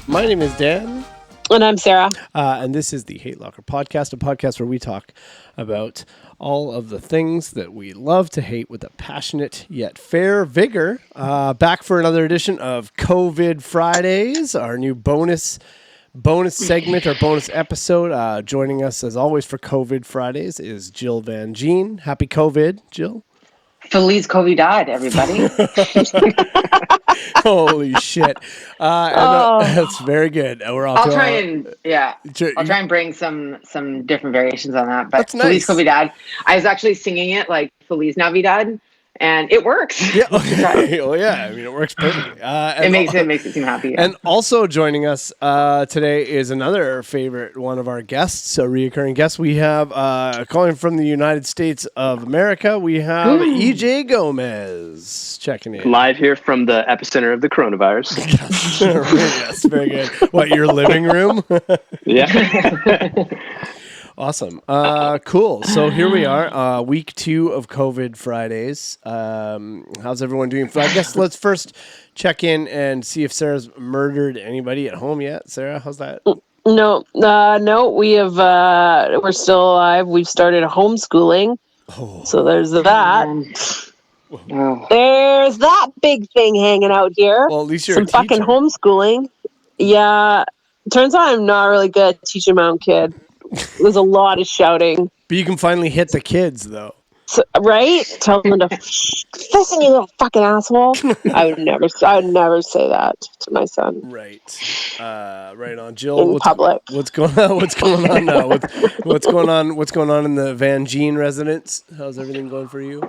My name is Dan. And I'm Sarah. And this is the Hate Locker Podcast, a podcast where we talk about all of the things that we love to hate with a passionate yet fair vigor. Back for another edition of COVID Fridays, our new bonus segment or bonus episode. Joining us, as always, for COVID Fridays is Jill Van Gyn. Happy COVID, Jill. Feliz Covidad, everybody. Holy shit. That's very good. I'll try and bring some different variations on that. But that's nice. Feliz Covidad. I was actually singing it like Feliz Navidad, and it works. Yeah. Well, yeah. I mean, it works perfectly. It makes it seem happy. Yeah. And also joining us today is another favorite one of our guests, a reoccurring guest. We have calling from the United States of America. We have EJ Gomez checking in live here from the epicenter of the coronavirus. Yes, very good. What, your living room? Yeah. Awesome. Cool. So here we are, week 2 of COVID Fridays. How's everyone doing? I guess let's first check in and see if Sarah's murdered anybody at home yet. Sarah, how's that? No, we have, we're still alive. We've started homeschooling. So there's that. There's that big thing hanging out here. Well, at least you're some fucking homeschooling. Yeah. Turns out I'm not really good at teaching my own kid. There's a lot of shouting. But you can finally hit the kids, though. So, right? Tell them to listen, you little fucking asshole. I would never say that to my son. Right. Right on, Jill. In public. What's going on? What's going on now? What's going on? What's going on in the Van Gyn residence? How's everything going for you?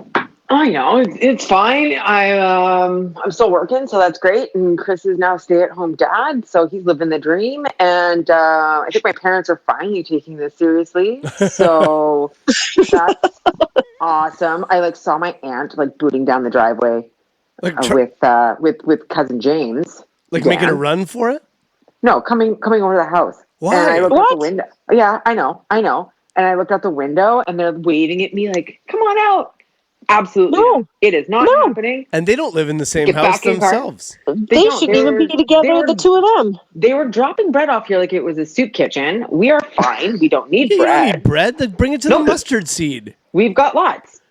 I know it's fine. I'm still working, so that's great. And Chris is now stay-at-home dad, so he's living the dream. And I think my parents are finally taking this seriously, so that's awesome. I saw my aunt booting down the driveway with cousin James. Making a run for it? No, coming over to the house. Why? And I looked out the window. Yeah, I know. And I looked out the window, and they're waving at me like, "Come on out." Absolutely. No. It is not happening. And they don't live in the same house themselves. They shouldn't even be together, the two of them. They were dropping bread off here like it was a soup kitchen. We are fine. We don't need bread. You don't need bread. Then bring it to the mustard seed. We've got lots.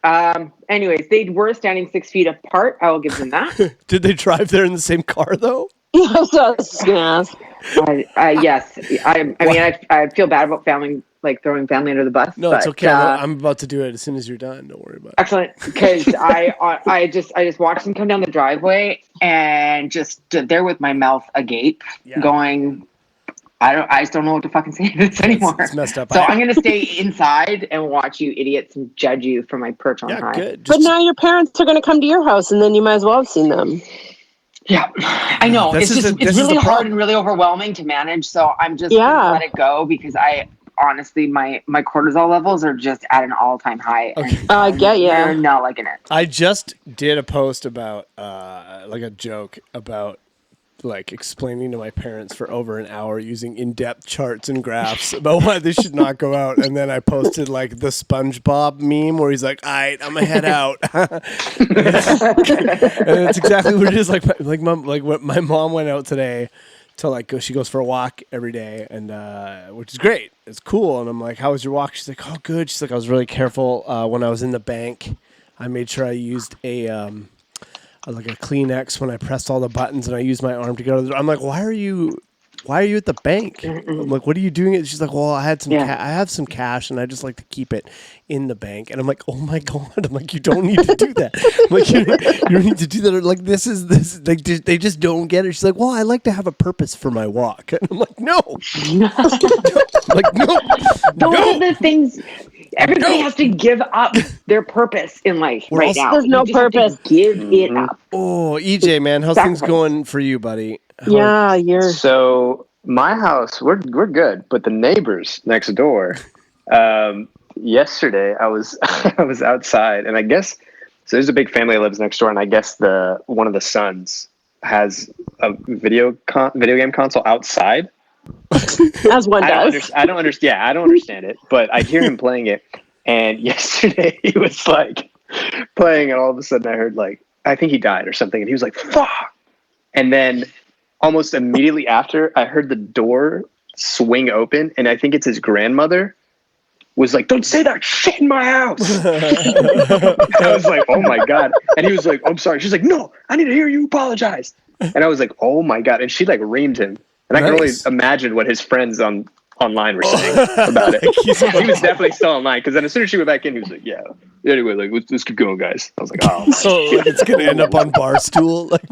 Anyways, they were standing 6 feet apart. I will give them that. Did they drive there in the same car, though? Yes. Yes. I feel bad about throwing family under the bus. No, it's okay. I'm about to do it as soon as you're done. Don't worry about it. Excellent. Because I just watched them come down the driveway and just stood there with my mouth agape, going, I just don't know what to fucking say to this anymore. It's messed up. So I'm going to stay inside and watch you idiots and judge you from my perch on high. Good. But now your parents are going to come to your house, and then you might as well have seen them. Yeah, I know. It's really hard and really overwhelming to manage. So I'm just going to let it go because honestly, my cortisol levels are just at an all-time high. Okay. I get you. They're not liking it. I just did a post about, a joke about, explaining to my parents for over an hour using in-depth charts and graphs about why they should not go out. And then I posted, the SpongeBob meme where he's like, all right, I'm going to head out. And it's exactly what it is. What my mom went out today to she goes for a walk every day, and which is great. It's cool. And I'm like, how was your walk? She's like, oh, good. She's like, I was really careful when I was in the bank. I made sure I used a Kleenex when I pressed all the buttons, and I used my arm to go to the door. I'm like, why are you at the bank? I'm like, what are you doing? She's like, well, I have some cash, and I just like to keep it in the bank. And I'm like, oh my God. I'm like, you don't need to do that. I'm like, you don't need to do that. Like, this. They just don't get it. She's like, well, I like to have a purpose for my walk. And I'm like, no. Like, no. Those are the things. Everybody has to give up their purpose in life right now. There's no purpose. Give it up. Oh, EJ, man, how's things going for you, buddy? You're... So my house, we're good, but the neighbors next door. Yesterday, I was I was outside, and I guess so. There's a big family that lives next door, and I guess one of the sons has a video game console outside. As one does. I don't understand. Yeah, I don't understand it, but I hear him playing it. And yesterday he was like playing, and all of a sudden I heard like, I think he died or something, and he was like, "Fuck!" And then almost immediately after, I heard the door swing open, and I think it's his grandmother was like, "Don't say that shit in my house." I was like, "Oh my God!" And he was like, "I'm sorry." She's like, "No, I need to hear you apologize." And I was like, "Oh my God!" And she like reamed him. And I can only imagine what his friends online were saying about it. He was definitely still online, because then as soon as she went back in, he was like, "Yeah. Anyway, like let's keep going, guys." I was like, "Oh." So like, it's gonna end up on Barstool. Like,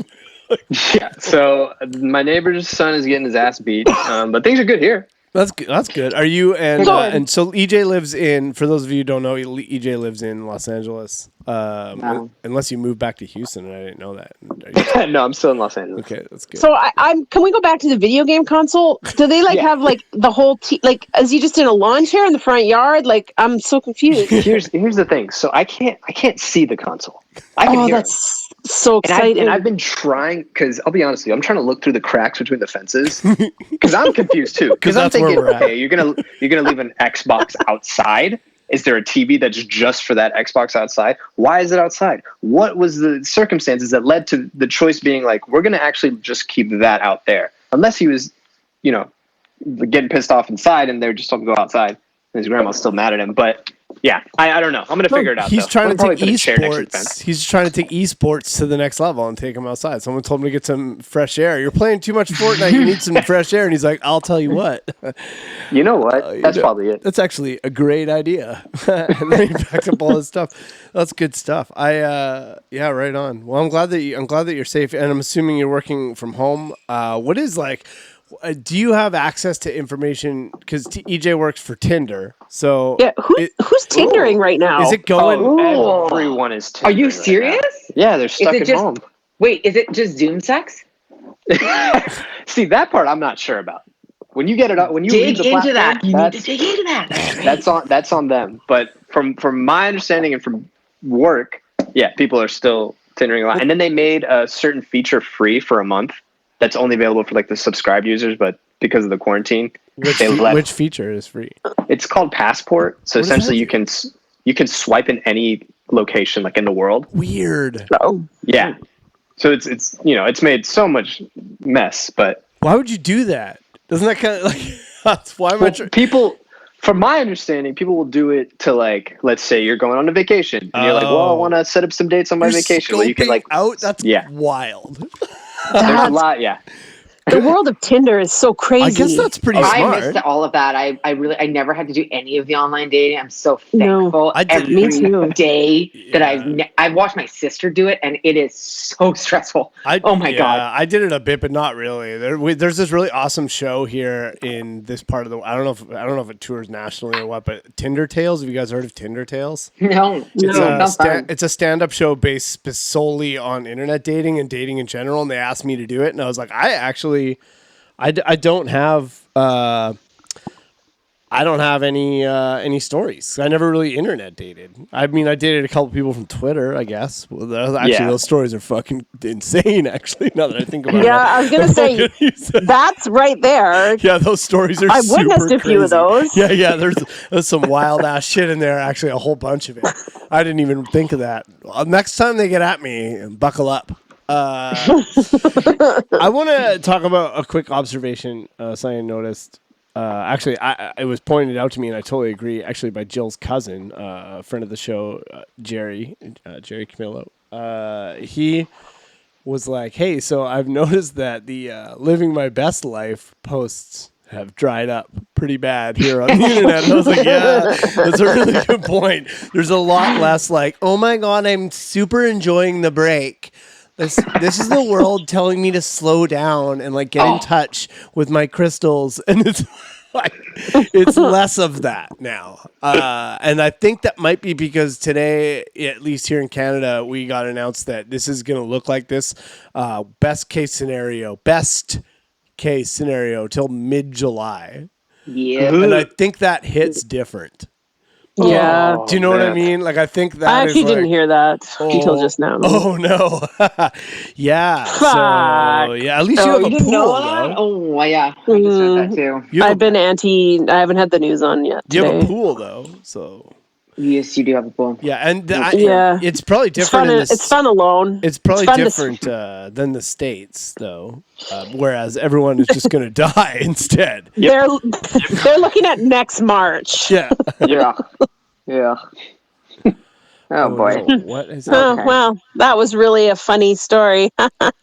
yeah. So my neighbor's son is getting his ass beat, but things are good here. That's good. That's good. Are you and so EJ lives in? For those of you who don't know, EJ lives in Los Angeles. Unless you moved back to Houston, and I didn't know that. No, I'm still in Los Angeles. Okay, that's good. So I'm. Can we go back to the video game console? Do they have like the whole like? Is he just in a lawn chair in the front yard? Like, I'm so confused. Here's the thing. So I can't see the console. I can hear that's so exciting. And I've been trying, because I'll be honest with you, I'm trying to look through the cracks between the fences, because I'm confused too. Because I'm thinking, okay, you're gonna leave an Xbox outside. Is there a TV that's just for that Xbox outside? Why is it outside? What was the circumstances that led to the choice being like, we're gonna actually just keep that out there? Unless he was, getting pissed off inside, and they're just told to go outside, and his grandma's still mad at him. But yeah, I don't know. I'm gonna figure it out. He's trying to take esports. He's trying to take esports to the next level and take him outside. Someone told him to get some fresh air. You're playing too much Fortnite. You need some fresh air. And he's like, "I'll tell you what." You know what? That's probably it. That's actually a great idea. And then he backed up all his stuff. That's good stuff. Yeah, right on. Well, I'm glad that you're safe, and I'm assuming you're working from home. What is like? Do you have access to information? Because EJ works for Tinder, so yeah. Who's Tindering right now? Is it going? Everyone is. Are you serious? Yeah, they're stuck at home. Wait, is it just Zoom sex? See, that part I'm not sure about. When you get it up, when you dig leave the into platform, that, you need to dig into that. That's on them. But from my understanding and from work, yeah, people are still Tindering a lot. And then they made a certain feature free for a month. That's only available for like the subscribed users, but because of the quarantine, which feature is free? It's called Passport. So essentially, you can swipe in any location like in the world. Weird. Oh. Yeah. So it's it's made so much mess, but why would you do that? Doesn't that kind of like that's why people? From my understanding, people will do it to like, let's say you're going on a vacation and you're like, well, I want to set up some dates on my vacation. Well, you can like out. That's wild. There's a lot, yeah. The world of Tinder is so crazy. I guess that's pretty smart. I missed all of that. I never had to do any of the online dating. I'm so thankful every day that I've watched my sister do it, and it is so stressful. Oh my God. I did it a bit, but not really. There's this really awesome show here in this part of the. I don't know if it tours nationally or what, but Tinder Tales. Have you guys heard of Tinder Tales? No. It's a stand-up show based solely on internet dating and dating in general, and they asked me to do it, and I was like, I don't have any stories. I never really internet dated. I mean, I dated a couple people from Twitter, I guess. Well, those stories are fucking insane. Actually, now that I think about it. Yeah, I was gonna say that's right there. Yeah, those stories are. I've witnessed a few of those. Yeah. There's some wild ass shit in there. Actually, a whole bunch of it. I didn't even think of that. Next time they get at me, buckle up. I want to talk about a quick observation. Something I noticed. Actually, it was pointed out to me, and I totally agree. Actually, by Jill's cousin, a friend of the show, Jerry Camillo. He was like, "Hey, so I've noticed that the living my best life posts have dried up pretty bad here on the internet." And I was like, yeah, that's a really good point. There's a lot less like, oh my God, I'm super enjoying the break. This is the world telling me to slow down and like get in touch with my crystals, and it's like it's less of that now. And I think that might be because today, at least here in Canada, we got announced that this is going to look like this. Best case scenario, best case scenario till mid-July. Yeah. And I think that hits different. Yeah. Do you know what I mean? Like, I think that I actually is didn't hear that until just now. Oh, no. Yeah. So, Fuck. yeah, at least you Oh, have you a didn't know pool, that? though. Oh, yeah. I just heard that too. I've been I haven't had the news on yet You have a today. pool, though, so... Yes, you do have a pool. Yeah, and Yeah. it's probably It's different fun. in this. It's fun alone. It's probably fun to- different than the States, though. Whereas everyone is just going to die instead. They're looking at next March. Yeah. Yeah. Yeah. Oh, boy. No. What is Oh, Okay. well, that was really a funny story.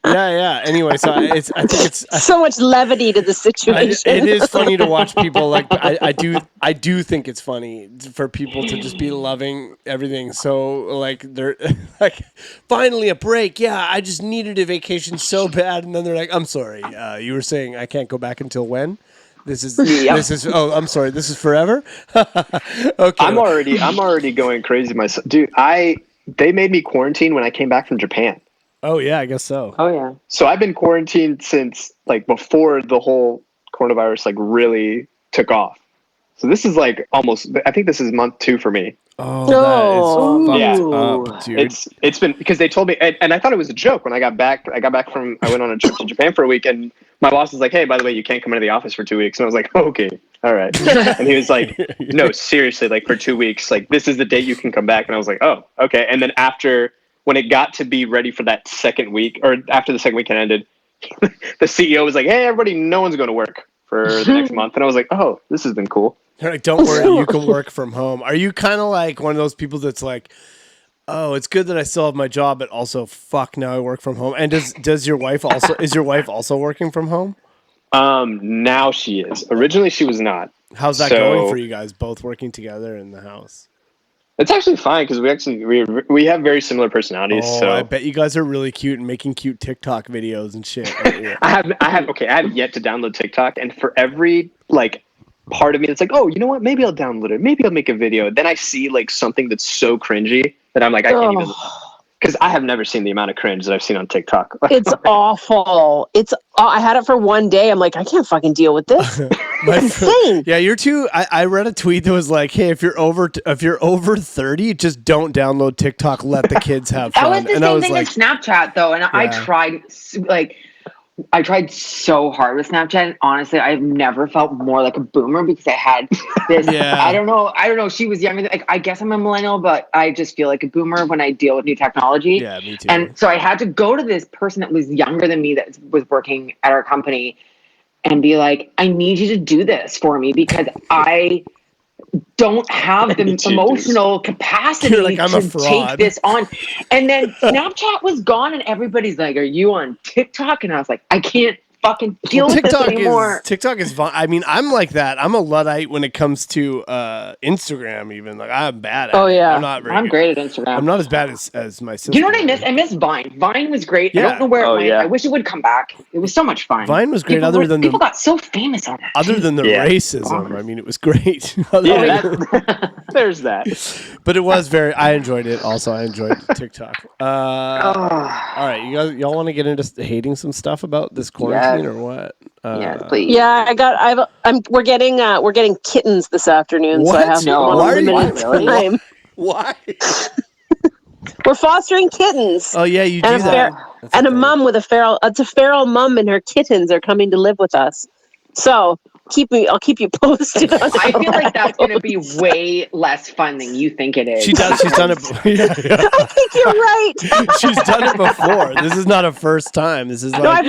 Yeah. Anyway, so I think it's So much levity to the situation. it is funny to watch people like I do think it's funny for people to just be loving everything. So like they're like finally a break. Yeah, I just needed a vacation so bad, and then they're like, I'm sorry, you were saying I can't go back until when? This is oh, I'm sorry, this is forever. Okay. I'm already going crazy myself, dude. They made me quarantine when I came back from Japan. Oh yeah, I guess so. Oh, yeah. So I've been quarantined since like before the whole coronavirus like really took off. So this is like I think this is month 2 for me. Oh, that is fucked Yeah. up, dude. It's been because they told me, and I thought it was a joke when I got back. I went on a trip to Japan for a week, and my boss was like, "Hey, by the way, you can't come into the office for 2 weeks." And I was like, oh, "Okay, all right." And he was like, "No, seriously, like for 2 weeks, like this is the date you can come back." And I was like, "Oh, okay." And then when it got to be ready for that second week, or after the second weekend ended, the CEO was like, "Hey, everybody, no one's going to work for the next month." And I was like, "Oh, this has been cool." They're like, don't worry, you can work from home. Are you kind of like one of those people that's like, oh, it's good that I still have my job, but also fuck, now I work from home? And does your wife also is your wife also working from home? Now she is. Originally, she was not. How's that going for you guys, both working together in the house? It's actually fine because we have very similar personalities. Oh, so I bet you guys are really cute and making cute TikTok videos and shit. I have yet to download TikTok, and for every like part of me that's like, oh, you know what? Maybe I'll download it. Maybe I'll make a video. Then I see like something that's so cringy that I'm like, I can't even. Because I have never seen the amount of cringe that I've seen on TikTok. It's awful. I had it for one day. I'm like, I can't fucking deal with this. It's insane. Yeah, you're too. I read a tweet that was like, "Hey, if you're over 30, just don't download TikTok. Let the kids have fun." That was the and same was thing like, as Snapchat, though. And I tried so hard with Snapchat. And honestly, I've never felt more like a boomer because I had this. Yeah. I don't know. She was younger. Like, I guess I'm a millennial, but I just feel like a boomer when I deal with new technology. Yeah, me too. And so I had to go to this person that was younger than me that was working at our company and be like, I need you to do this for me because I don't have the emotional capacity like, I'm a to fraud. take this on. And then Snapchat was gone and everybody's like, are you on TikTok? And I was like, I can't fucking deal with this anymore. TikTok is fun. I mean, I'm like that. I'm a Luddite when it comes to Instagram even. Like, I'm bad at it. Yeah. I'm great at Instagram. I'm not as bad as my sister. You know what I miss? I miss Vine. Vine was great. Yeah. I don't know where it went. Yeah. I wish it would come back. It was so much fun. Vine was great People got so famous on that. Other than the racism. I mean, it was great. There's that. But it was I enjoyed it. Also, I enjoyed TikTok. All right, y'all want to get into hating some stuff about this quarantine or what? Yes, please. Yeah, we're getting kittens this afternoon, so I have limited time. Why? We're fostering kittons. Oh yeah, you do that. And a mom with a feral mom and her kittens are coming to live with us. So I'll keep you posted. I feel like that's going to be way less fun than you think it is. She's done it. I think you're right. She's done it before. This is not a first time. This is like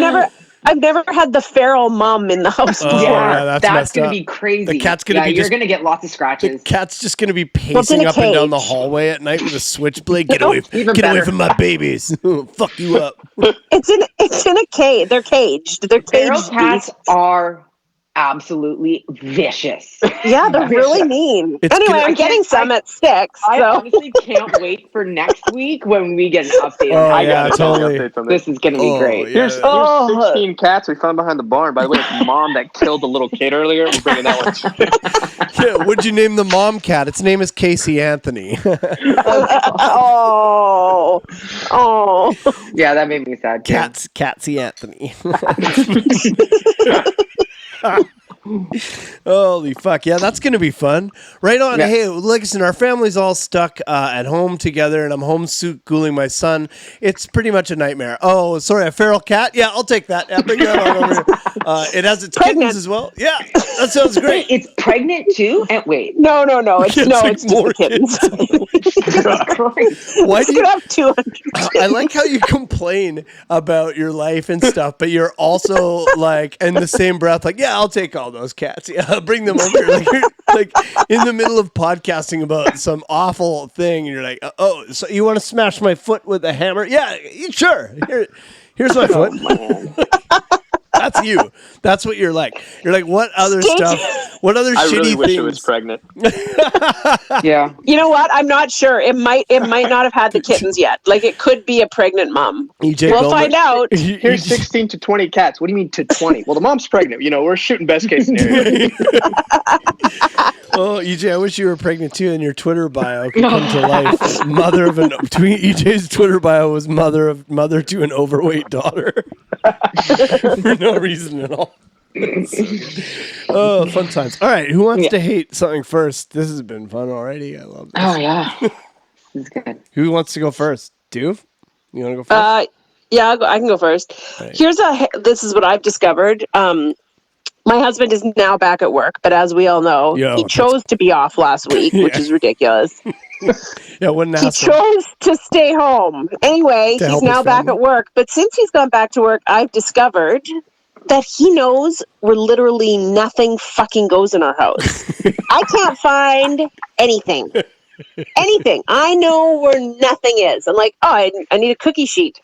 I've never had the feral mom in the house before. Yeah, that's going to be crazy. The cat's going to be you're going to get lots of scratches. The cat's just going to be pacing up and down the hallway at night with a switchblade. Get away from my babies. Fuck you up. It's in a cage. They're caged. Feral cats are absolutely vicious. Yeah, they're really mean. Anyway, I'm getting some at 6. I So. honestly can't wait for next week when we get an update. Oh, on yeah, that. totally. This is going to be great. Yeah. Here's 16 cats we found behind the barn. By the way, it's mom that killed the little kid earlier. We're bringing that one too. Yeah, what'd you name the mom cat? Its name is Casey Anthony. Oh. Yeah, that made me sad. Too. Catsy Anthony. Holy fuck. Yeah, that's going to be fun. Right on. Yeah. Hey, listen, our family's all stuck at home together, and I'm homeschooling my son. It's pretty much a nightmare. Oh, sorry, a feral cat? Yeah, I'll take that. Yeah, bring that on over here. It has its kittens as well. Yeah, that sounds great. Wait, it's pregnant too? And wait. No. It's just more the kittens. Why do you have 200 kittens. I like how you complain about your life and stuff, but you're also like, in the same breath, like, yeah, I'll take all those cats. Yeah, bring them over here. Like, you're like in the middle of podcasting about some awful thing, and you're like, oh, so you want to smash my foot with a hammer? Yeah, sure. Here's my foot. That's you. That's what you're like. You're like, what other stuff? What other I shitty really wish things? it was pregnant. Yeah. You know what? I'm not sure. It might not have had the kittens yet. Like, it could be a pregnant mom. EJ We'll Gomez. find out. Here's 16 to 20 cats. What do you mean to 20? Well, the mom's pregnant. You know, we're shooting best case scenario. Oh, EJ, I wish you were pregnant too, and your Twitter bio could come to life. EJ's Twitter bio was mother to an overweight daughter. For no reason at all. Oh, fun times. All right, who wants to hate something first? This has been fun already. I love this. Oh, yeah. This is good. Who wants to go first? Doof? You want to go first? Yeah, I can go first. Right. This is what I've discovered. My husband is now back at work, but as we all know, he chose to be off last week, which is ridiculous. Yeah, wouldn't He chose to stay home. Anyway, he's now back at work. But since he's gone back to work, I've discovered that he knows where literally nothing fucking goes in our house. I can't find anything. Anything. I know where nothing is. I'm like, I need a cookie sheet.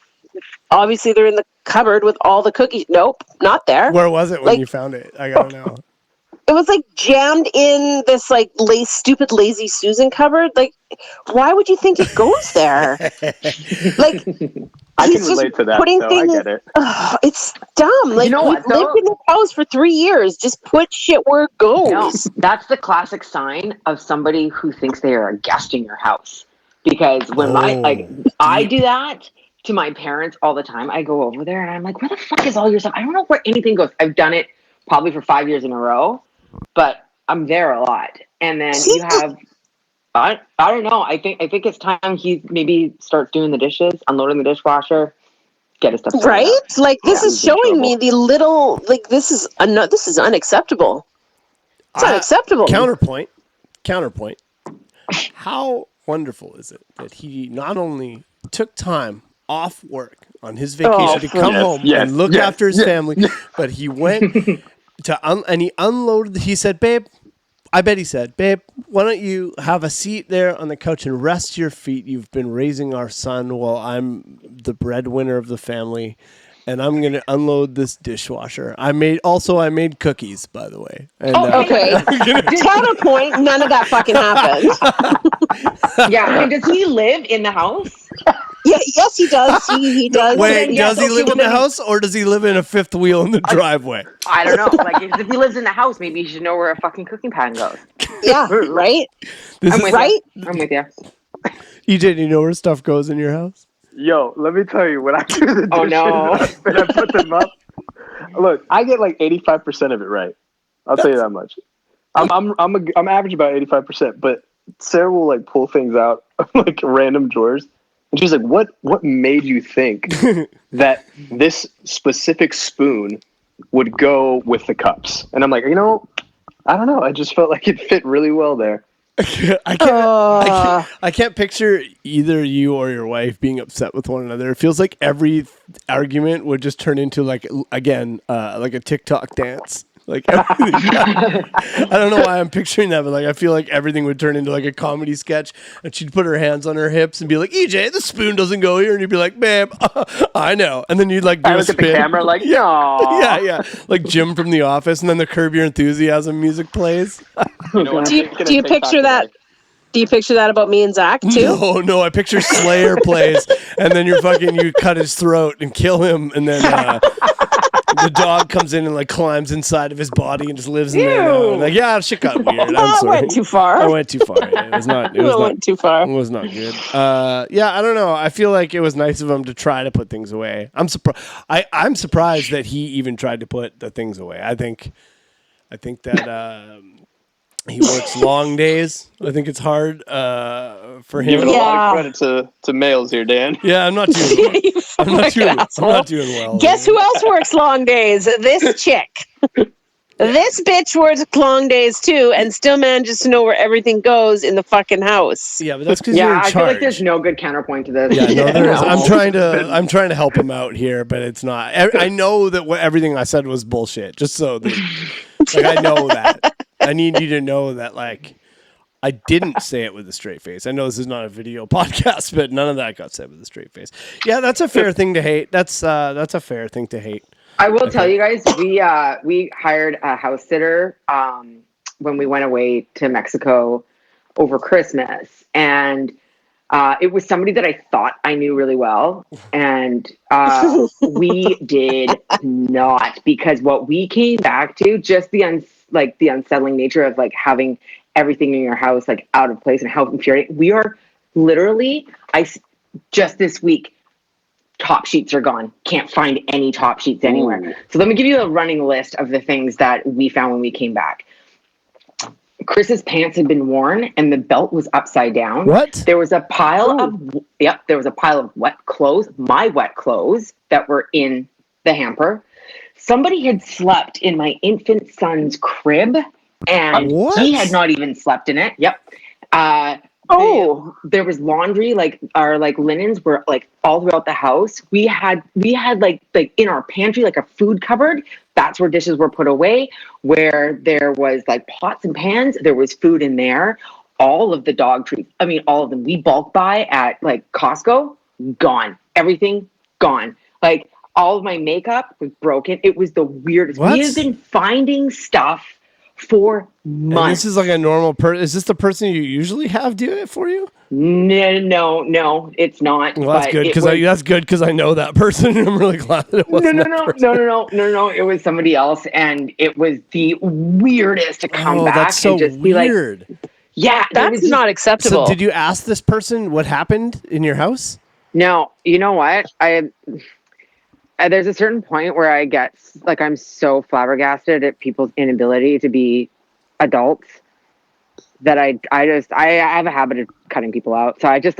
Obviously, they're in the cupboard with all the cookies. Nope, not there. Where was it when you found it? I gotta know. It was like jammed in this like stupid Lazy Susan cupboard. Like, why would you think it goes there? Like, I can relate to that. Putting things, I get it. It's dumb. Like, we've lived in this house for 3 years. Just put shit where it goes. No, that's the classic sign of somebody who thinks they are a guest in your house. Because when I do that to my parents all the time. I go over there and I'm like, where the fuck is all your stuff? I don't know where anything goes. I've done it probably for 5 years in a row, but I'm there a lot. And then you have, I don't know. I think it's time he maybe starts doing the dishes, unloading the dishwasher, get his stuff. Right? Like, this is showing me the little, like, this is unacceptable. It's unacceptable. Counterpoint. How wonderful is it that he not only took time off work on his vacation to come home and look after his family, but he went to and he unloaded. He said, "Babe," I bet he said, "Babe, why don't you have a seat there on the couch and rest your feet? You've been raising our son while I'm the breadwinner of the family, and I'm going to unload this dishwasher. I made cookies, by the way." And, okay. Counterpoint, none of that fucking happened. Yeah, and does he live in the house? Yeah, yes, he does. He does. Wait, does he live in the house, or does he live in a fifth wheel in the driveway? I don't know. Like, if he lives in the house, maybe he should know where a fucking cooking pan goes. Yeah, right? I'm with you. EJ, do you know where stuff goes in your house? Yo, let me tell you, when I do the dishes and I put them up, look, I get like 85% of it right. I'll tell you that much. I'm average about 85%, but Sarah will like pull things out of like random drawers. And she's like, what made you think that this specific spoon would go with the cups? And I'm like, I don't know. I just felt like it fit really well there. I can't picture either you or your wife being upset with one another. It feels like every argument would just turn into like a TikTok dance. Like everything. I don't know why I'm picturing that, but like I feel like everything would turn into like a comedy sketch, and she'd put her hands on her hips and be like, "EJ, the spoon doesn't go here," and you'd be like, "Babe, I know," and then you'd like do I a look at the spin. camera like, yeah, no. yeah, like Jim from The Office, and then the Curb Your Enthusiasm music plays. You know what? Do you picture that? Do you picture that about me and Zach too? No, I picture Slayer plays, and then you cut his throat and kill him, and then the dog comes in and like climbs inside of his body and just lives in there now. And, like, yeah, shit got weird. I'm I sorry. went too far. I went too far. Yeah, it was not. It was not went too far. It was not good. Yeah, I don't know. I feel like it was nice of him to try to put things away. I'm surprised. I'm surprised that he even tried to put the things away. I think that. He works long days. I think it's hard for him. Giving a lot of credit to males here, Dan. Yeah, I'm not doing. I'm not doing well. Guess who else works long days? This chick. This bitch works long days too, and still manages to know where everything goes in the fucking house. Yeah, but that's because you're in charge. I feel like there's no good counterpoint to this. Yeah, no, there is. I'm trying to help him out here, but it's not. I know that everything I said was bullshit. Just so that, I know that. I need you to know that, like, I didn't say it with a straight face. I know this is not a video podcast, but none of that got said with a straight face. Yeah, that's a fair thing to hate. That's a fair thing to hate. I will tell you guys, we hired a house sitter when we went away to Mexico over Christmas, and it was somebody that I thought I knew really well, and we did not, because what we came back to, just the unsettling nature of like having everything in your house like out of place and how infuriating. We are literally, just this week, top sheets are gone. Can't find any top sheets anywhere. Ooh. So let me give you a running list of the things that we found when we came back. Chris's pants had been worn and the belt was upside down. What? There was a pile of wet clothes, my wet clothes that were in the hamper. Somebody had slept in my infant son's crib, and he had not even slept in it. Yep. There was laundry, like our linens were like all throughout the house. We had like in our pantry, like a food cupboard. That's where dishes were put away. Where there was like pots and pans, there was food in there. All of the dog treats, all of them. We bulk buy at like Costco, gone. Everything gone. Like all of my makeup was broken. It was the weirdest. What? We have been finding stuff for months. And this is like a normal person. Is this the person you usually have do it for you? No, it's not. Well, that's good because I know that person. And I'm really glad that it wasn't. No. It was somebody else, and it was the weirdest to come back that's so and just weird. Be like, yeah, that's not acceptable. So did you ask this person what happened in your house? No, you know what? There's a certain point where I get like, I'm so flabbergasted at people's inability to be adults that I have a habit of cutting people out. So I just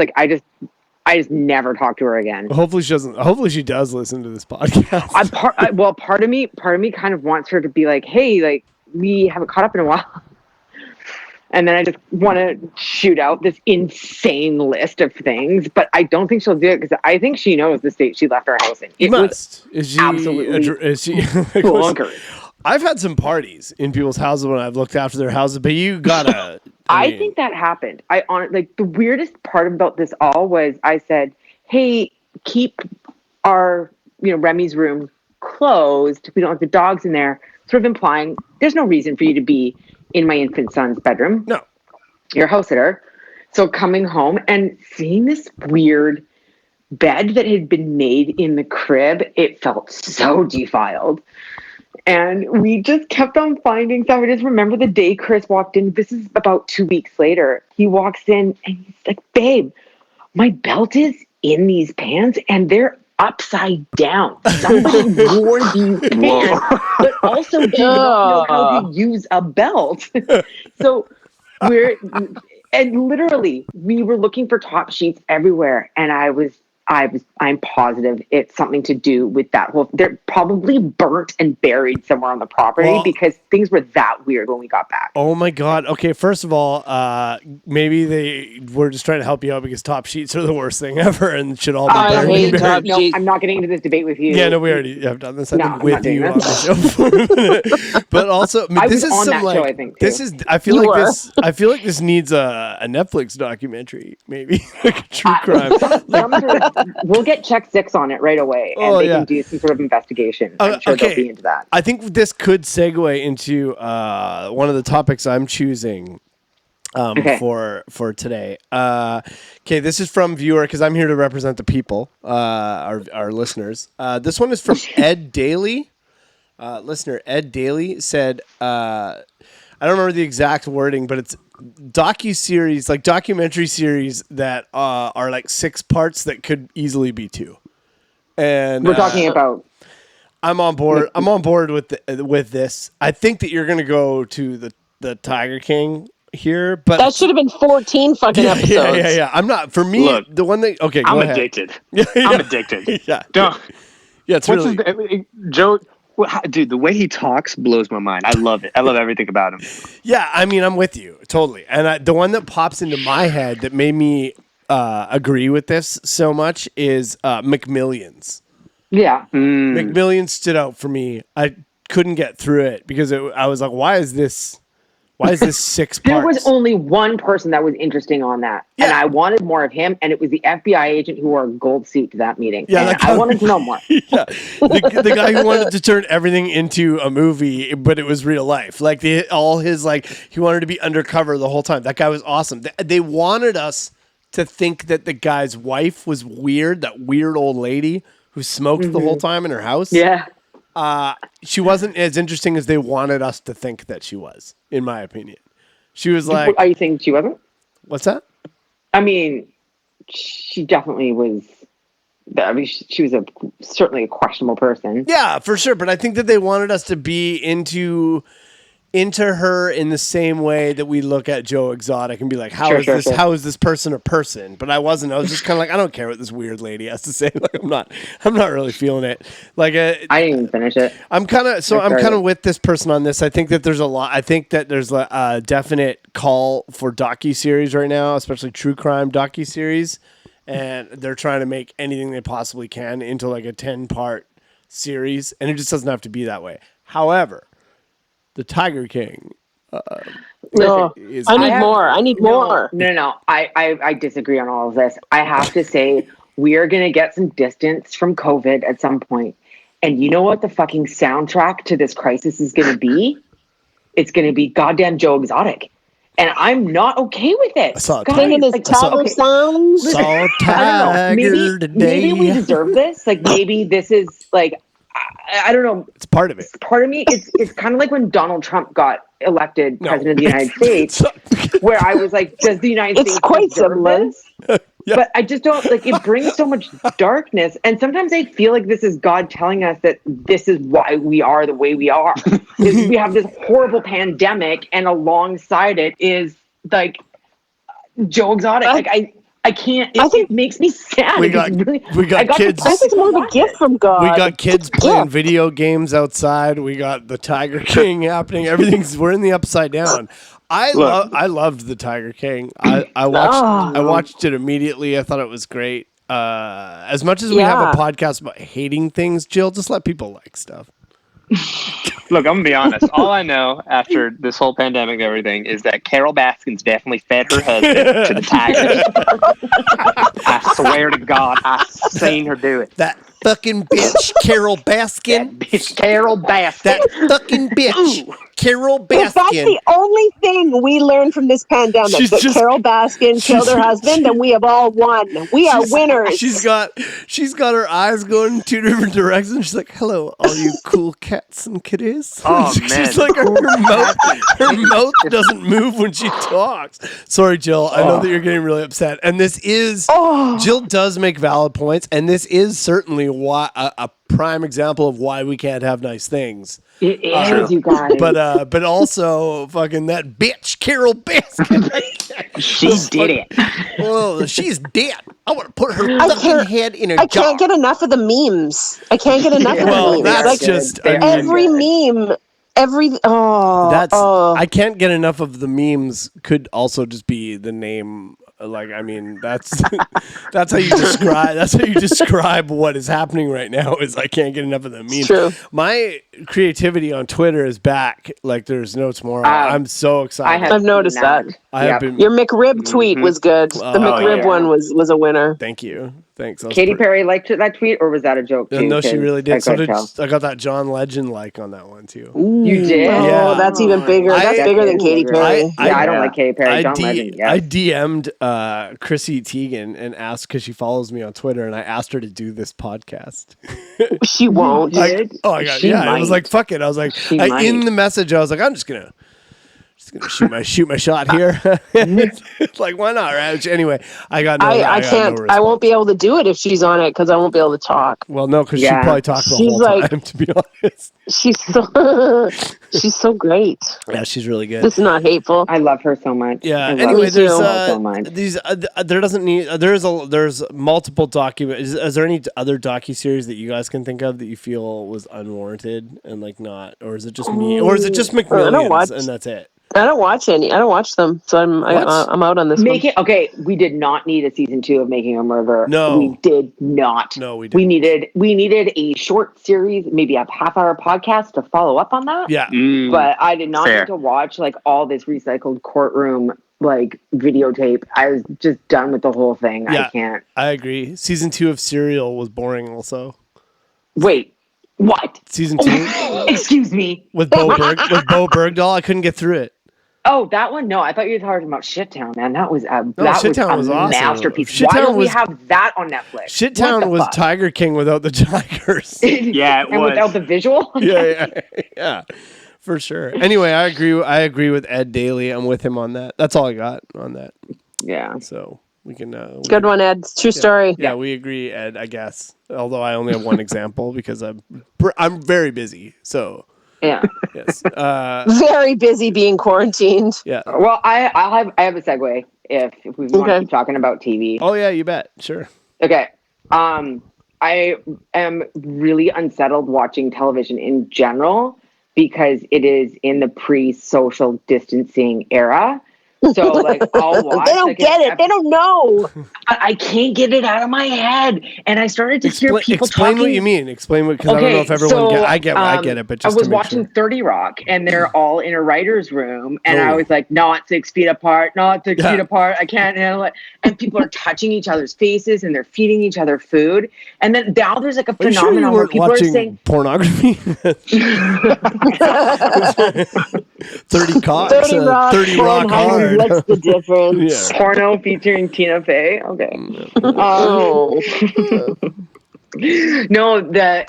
never talk to her again. Hopefully she doesn't. Hopefully she does listen to this podcast. Part of me kind of wants her to be like, hey, like we haven't caught up in a while. And then I just want to shoot out this insane list of things, but I don't think she'll do it because I think she knows the state she left our house in. It must. Is she bonkers. I've had some parties in people's houses when I've looked after their houses, but you gotta. I think that happened. The weirdest part about this all was I said, "Hey, keep our Remy's room closed. We don't have the dogs in there." Sort of implying there's no reason for you to be in my infant son's bedroom. No. You're a house sitter. So coming home and seeing this weird bed that had been made in the crib, it felt so defiled. And we just kept on finding stuff. I just remember the day Chris walked in. This is about 2 weeks later. He walks in and he's like, babe, my belt is in these pants and they're upside down. Somebody wore these pants, but also did not know how to use a belt. So we were looking for top sheets everywhere, and I was I'm positive it's something to do with that whole. They're probably burnt and buried somewhere on the property because things were that weird when we got back. Oh my God. Okay, first of all, maybe they were just trying to help you out because top sheets are the worst thing ever and should all be I burned hate and buried. top sheets. I'm not getting into this debate with you. Yeah, no, we already have done this. I No, think I'm with not doing you on this. the show. But also, I mean, this was is on some that like show, I think, this too. is. I feel You like were. this. I feel like this needs a Netflix documentary, maybe like a true crime. We'll get Check 6 on it right away, and they can do some sort of investigation. I'm sure they'll be into that. I think this could segue into one of the topics I'm choosing for today. Okay, this is from viewer because I'm here to represent the people, our listeners. This one is from Ed Daly. Listener Ed Daly said, I don't remember the exact wording, but it's docuseries, like documentary series that are like 6 parts that could easily be 2. And We're talking about. I'm on board. I'm on board with this. I think that you're going to go to the Tiger King here, but That should have been 14 fucking episodes. Yeah. I'm not. For me, Look, the one that. Okay, go I'm ahead. addicted. Yeah. I'm addicted. Yeah. Don't. Yeah, it's really. Joe? Dude, the way he talks blows my mind. I love it. I love everything about him. Yeah, I mean, I'm with you totally. And the one that pops into my head that made me agree with this so much is McMillions. Yeah. McMillions stood out for me. I couldn't get through it because I was like, why is this 6 parts? There was only one person that was interesting on that, and I wanted more of him, and it was the FBI agent who wore a gold suit to that meeting. Yeah, and I wanted to know more. Yeah, the guy who wanted to turn everything into a movie, but it was real life. Like he wanted to be undercover the whole time. That guy was awesome. They wanted us to think that the guy's wife was weird, that weird old lady who smoked the whole time in her house. Yeah. She wasn't as interesting as they wanted us to think that she was, in my opinion. She was like... Are you saying she wasn't? What's that? I mean, she definitely was... I mean, she was certainly a questionable person. Yeah, for sure. But I think that they wanted us to be into her in the same way that we look at Joe Exotic and be like, how is this person a person? But I wasn't. I was just kind of like, I don't care what this weird lady has to say. Like, I'm not really feeling it. Like, I didn't even finish it. I'm kind of with this person on this. I think that there's a definite call for docuseries right now, especially true crime docuseries, and they're trying to make anything they possibly can into like a 10-part series, and it just doesn't have to be that way. However, the Tiger King. I need more. No. I disagree on all of this. I have to say, we are going to get some distance from COVID at some point. And you know what the fucking soundtrack to this crisis is going to be? It's going to be goddamn Joe Exotic. And I'm not okay with it. Singing his tiger songs. Saw Tiger today. Maybe we deserve this. Like, maybe this is like... I don't know. It's part of it. Part of me, it's kind of like when Donald Trump got elected president of the United States, where I was like, does the United States quite deserve similar. this? Yeah. But I just don't, like, it brings so much darkness. And sometimes I feel like this is God telling us that this is why we are the way we are. We have this horrible pandemic, and alongside it is, like, Joe Exotic. I can't. It makes me sad. We got kids. I think it's more of a gift from God. We got kids playing video games outside. We got the Tiger King happening. We're in the upside down. I loved the Tiger King. I watched it immediately. I thought it was great. As much as we have a podcast about hating things, Jill, just let people like stuff. Look, I'm gonna be honest. All I know after this whole pandemic and everything is that Carol Baskin's definitely fed her husband to the tigers. I swear to God, I've seen her do it. That fucking bitch, Carol Baskin. That bitch, Carol Baskin. That fucking bitch, Carol Baskin. If that's the only thing we learned from this pandemic, Carol Baskin killed her husband, then we have all won. We are winners. She's got her eyes going in 2 different directions. She's like, "Hello, all you cool cats and kitties." Oh man, she's like, her mouth doesn't move when she talks. Sorry, Jill. I know that you're getting really upset, and this is Jill does make valid points, and this is certainly why prime example of why we can't have nice things. It is, you guys. But also fucking that bitch Carol Baskin. She did it. Oh, she's dead. I want to put her fucking head in a jar. I can't get enough of the memes. I can't get enough of the Well, memes. that's Like, just every meme. I can't get enough of the memes. Could also just be the name. Like, I mean, that's that's how you describe what is happening right now. Is I can't get enough of the memes. True. My creativity on Twitter is back. Like there's no tomorrow. I'm so excited. I've noticed that. I have been. Your McRib tweet was good. The McRib one was a winner. Thank you. Thanks. Katy Perry liked that tweet, or was that a joke too? No, she really did. I got that John Legend like on that one too. You did? Oh, that's even bigger. That's bigger than Katy Perry. I don't like Katy Perry. John Legend. Yeah. I DM'd Chrissy Teigen and asked because she follows me on Twitter, and I asked her to do this podcast. She won't. I was like, fuck it. I was like, in the message, I was like, I'm just gonna shoot my shot here. Like, why not? Right? Anyway, I got no. I can't. No I won't be able to do it if she's on it because I won't be able to talk. Well, no, because she probably talks the whole time. To be honest, she's so great. Yeah, she's really good. It's not hateful. I love her so much. Yeah. Anyway, there's multiple documents. Is there any other docuseries that you guys can think of that you feel was unwarranted and like not, or is it just me, or is it just McMillions and that's it? I don't watch any. I don't watch them, so I'm out on this. Okay, we did not need a season 2 of Making a Murderer. No, we did not. No, we didn't. We needed a short series, maybe a half-hour podcast to follow up on that. Yeah, but I did not need to watch like all this recycled courtroom like videotape. I was just done with the whole thing. Yeah, I can't. I agree. Season 2 of Serial was boring. Also, wait. What? Season 2? Excuse me. With Bo Bergdahl, I couldn't get through it. Oh, that one? No, I thought you were talking about Shittown, man. That was a was awesome. Masterpiece. Why don't we have that on Netflix? Shittown was Tiger King without the tigers. Yeah, it and was. without the visual. yeah, for sure. Anyway, I agree with Ed Daly. I'm with him on that. That's all I got on that. Yeah. So we can. Good one, Ed. True story. Yeah, we agree, Ed. I guess. Although I only have one example because I'm very busy. So. Yeah. Yes. Very busy being quarantined. Yeah. Well, I have a segue if we want to keep talking about TV. Oh yeah, you bet. Sure. Okay. I am really unsettled watching television in general because it is in the pre-social distancing era. So like I'll watch. They don't get it. They don't know. I can't get it out of my head, and I started to hear people explain talking. What you mean. Explain what because I don't know if everyone I get it, but just I was watching 30 Rock, and they're all in a writer's room, and I was like, not 6 feet apart, not 6 feet apart. I can't handle it. And people are touching each other's faces, and they're feeding each other food. And then now there's like a phenomenon where people are saying pornography. 30 Rock, 30 Rock hard. What's the difference? Porno featuring Tina Fey. Okay. No,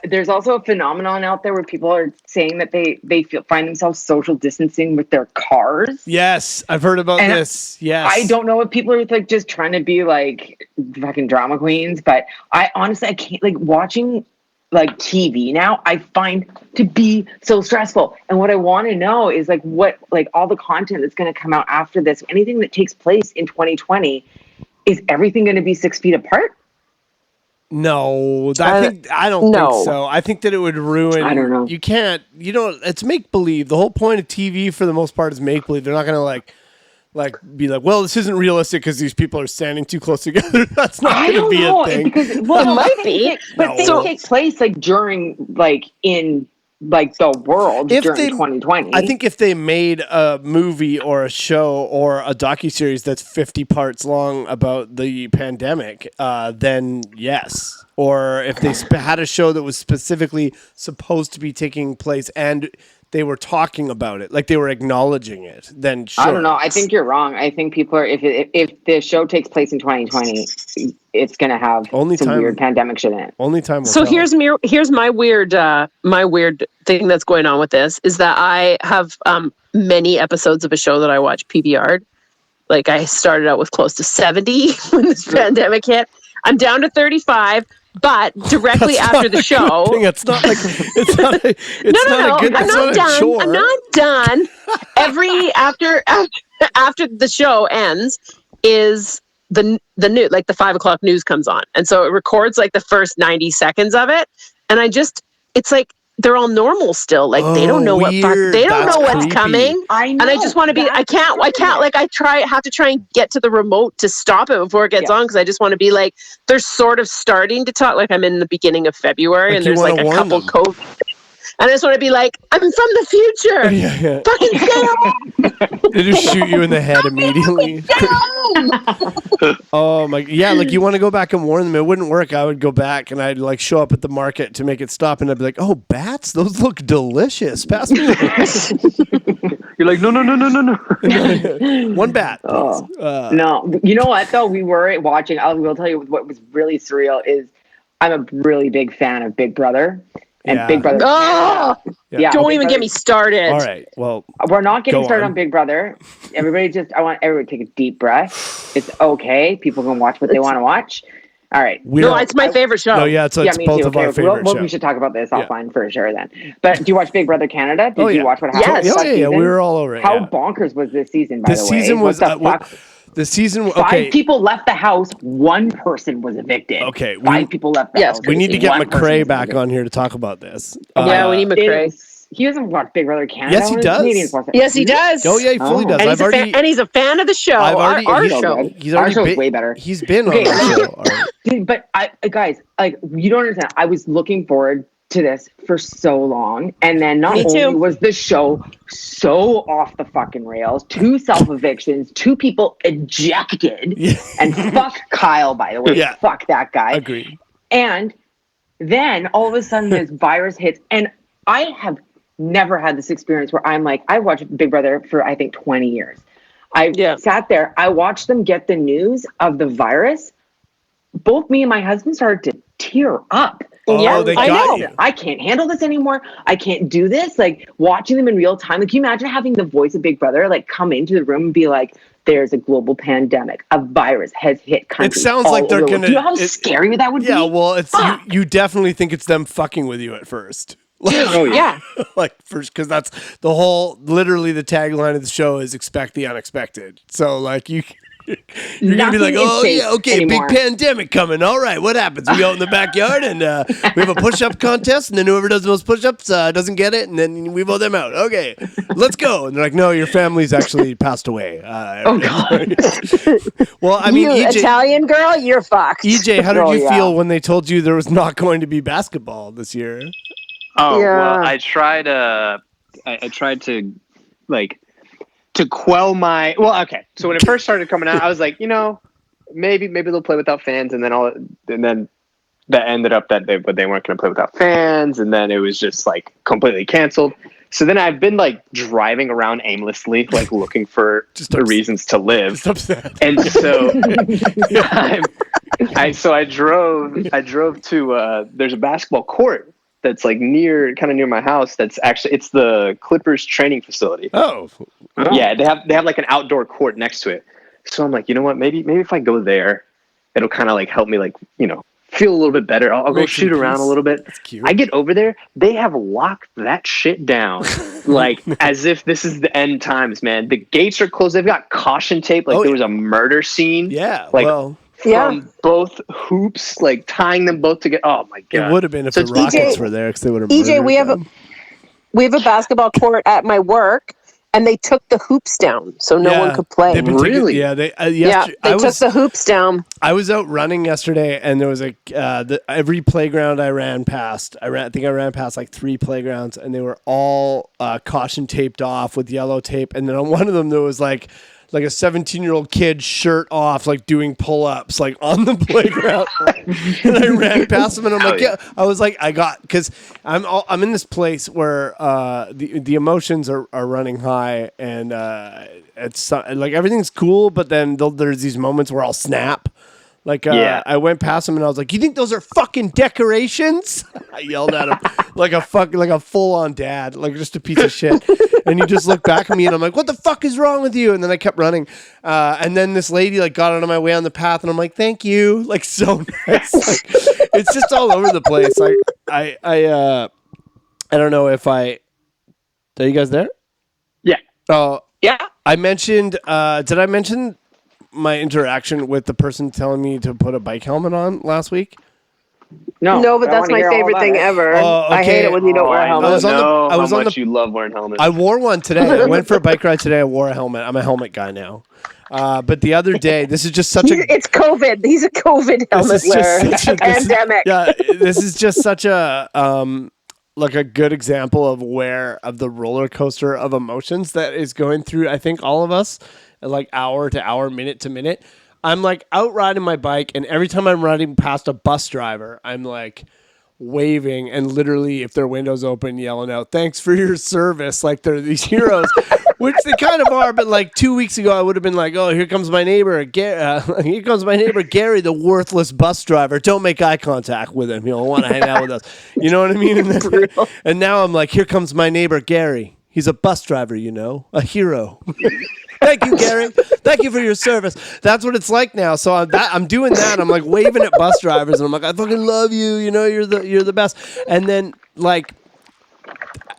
there's also a phenomenon out there where people are saying that they find themselves social distancing with their cars. Yes, I've heard about this. Yes. I don't know if people are like just trying to be like fucking drama queens, but I honestly can't like watching like TV now, I find to be so stressful. And what I want to know is like what, like all the content that's going to come out after this, anything that takes place in 2020, is everything going to be 6 feet apart? No, I don't think so. I think that it would ruin. I don't know. It's make believe. The whole point of TV for the most part is make believe. They're not going to be like, well, this isn't realistic because these people are standing too close together. That's not going to be a thing. Because, it might be, but things take place like during, like in like the world during 2020. I think if they made a movie or a show or a docuseries that's 50 parts long about the pandemic, then yes. Or if they had a show that was specifically supposed to be taking place and they were talking about it, like they were acknowledging it, then sure. I don't know. I think you're wrong. I think people are, if the show takes place in 2020, it's going to have some weird pandemic shit in it. Only time will So tell. here's my weird thing that's going on with this is that I have many episodes of a show that I watch PVR'd. Like I started out with close to 70 when this pandemic hit. I'm down to 35. But directly after the show, it's not like it's not. It's no. not a good. I'm It's not not done. a chore. I'm not done. After the show ends is the news, like the 5:00 news comes on, and so it records like the first 90 seconds of it, and it's like they're all normal still, like they don't know weird. they don't That's know what's creepy. coming. I know. And I just want to be. I can't. Like have to try and get to the remote to stop it before it gets on, because I just want to be like they're sort of starting to talk. Like I'm in the beginning of February, Like and there's like a couple COVID. And I just want to be like, I'm from the future. Yeah. Fucking stay home. They just shoot you in the head immediately. Oh my, yeah, like you want to go back and warn them. It wouldn't work. I would go back and I'd like show up at the market to make it stop, and I'd be like, oh, bats, those look delicious. Pass me You're like, no. one bat. No, you know what though? We were watching. I will tell you what was really surreal is I'm a really big fan of Big Brother. And Big Brother. Oh, yeah. Don't even get me started. All right. Well, we're not getting started on Big Brother. I want everybody to take a deep breath. It's okay. People can watch what they want to watch. All right. It's my favorite show. No, yeah, it's me both too. of our favorite shows. We should talk about this offline for sure then. But do you watch Big Brother Canada? Did you watch what happened? Yes. Yeah, we were all over it. How bonkers was this season, by the way? This season was... What the fuck? The season, okay. 5 people left the house. 1 person was evicted. Okay, 5 people left the house. We need to get One McCrae back on here to talk about this. We need McCrae. He doesn't watch Big Brother Canada. Yes, he does. Yes, he does. Oh yeah, he fully does. And he's a fan of the show. Our show. Our show's way better. He's been on the show. But guys, like, you don't understand. I was looking forward to this for so long, and then not only was the show so off the fucking rails, 2 self-evictions, 2 people ejected, and fuck Kyle, by the way, fuck that guy. Agreed. And then all of a sudden this virus hits, and I have never had this experience where I'm like, I watched Big Brother for I think 20 years. I sat there, I watched them get the news of the virus. Both me and my husband started to tear up. Oh, they got you. I can't handle this anymore. I can't do this. Like, watching them in real time. Like, can you imagine having the voice of Big Brother like come into the room and be like, "There's a global pandemic. A virus has hit countries." It sounds like they're gonna. Do you know how scary that would be? Yeah, well, it's you definitely think it's them fucking with you at first. Like first, because that's the whole. Literally, the tagline of the show is "Expect the unexpected." So, like you. You're going to be like, oh, yeah, okay, anymore. Big pandemic coming. All right, what happens? We go in the backyard and we have a push-up contest, and then whoever does the most push-ups doesn't get it, and then we vote them out. Okay, let's go. And they're like, no, your family's actually passed away. God. Well, I mean, EJ, Italian girl, you're fucked. EJ, how did you feel when they told you there was not going to be basketball this year? Oh, well, I tried to, like... to quell my okay. So when it first started coming out, I was like, maybe they'll play without fans, and then that ended up that they weren't going to play without fans, and then it was just like completely canceled. So then I've been like driving around aimlessly, like looking for reasons to live, and so I drove to there's a basketball court that's like near my house. That's actually, it's the Clippers training facility. Oh. Yeah, they have like an outdoor court next to it. So I'm like, you know what? Maybe if I go there, it'll kind of like help me like, feel a little bit better. I'll go shoot around a little bit. That's cute. I get over there, they have locked that shit down like as if this is the end times, man. The gates are closed. They've got caution tape like there was a murder scene. Yeah, like from both hoops, like tying them both together. Oh my god! It would have been if the Rockets were there, because they would have. EJ, we have a basketball court at my work, and they took the hoops down, so no one could play. Really? They took the hoops down. I was out running yesterday, and there was every playground I ran past. I think I ran past like 3 playgrounds, and they were all caution taped off with yellow tape. And then on one of them, there was like a 17-year-old kid shirt off, like doing pull-ups, like on the playground. And I ran past him, and I'm like, I was like, because I'm in this place where the emotions are running high, and it's like everything's cool, but then there's these moments where I'll snap. Like, I went past him and I was like, "You think those are fucking decorations?" I yelled at him like a full-on dad, like just a piece of shit. And he just looked back at me and I'm like, "What the fuck is wrong with you?" And then I kept running. And then this lady like got out of my way on the path, and I'm like, "Thank you," like so nice. Like, It's just all over the place. Like I don't know if are you guys there? Yeah. Oh, Yeah. I mentioned. Did I mention my interaction with the person telling me to put a bike helmet on last week? No, but I that's wanna my hear all favorite about thing it. ever. Oh, I hate okay. it when you don't wear a I helmet. was on the- know I was how on much the- you love wearing helmets. I wore one today. I went for a bike ride today. I wore a helmet. I'm a helmet guy now. But the other day, this is just such a. It's COVID. He's a COVID helmet This is wearer. just such a Pandemic. This is just such a like a good example of the roller coaster of emotions that is going through. I think all of us, like hour to hour, minute to minute. I'm like out riding my bike, and every time I'm riding past a bus driver, I'm like waving and literally, if their window's open, yelling out, "Thanks for your service!" Like they're these heroes, which they kind of are. But like 2 weeks ago, I would have been like, "Oh, here comes my neighbor, here comes my neighbor Gary, the worthless bus driver. Don't make eye contact with him. He'll want to hang out with us." You know what I mean? And now I'm like, "Here comes my neighbor Gary. He's a bus driver, a hero." Thank you, Gary. Thank you for your service. That's what it's like now. So I'm doing that. I'm like waving at bus drivers, and I'm like, "I fucking love you. You're the best." And then like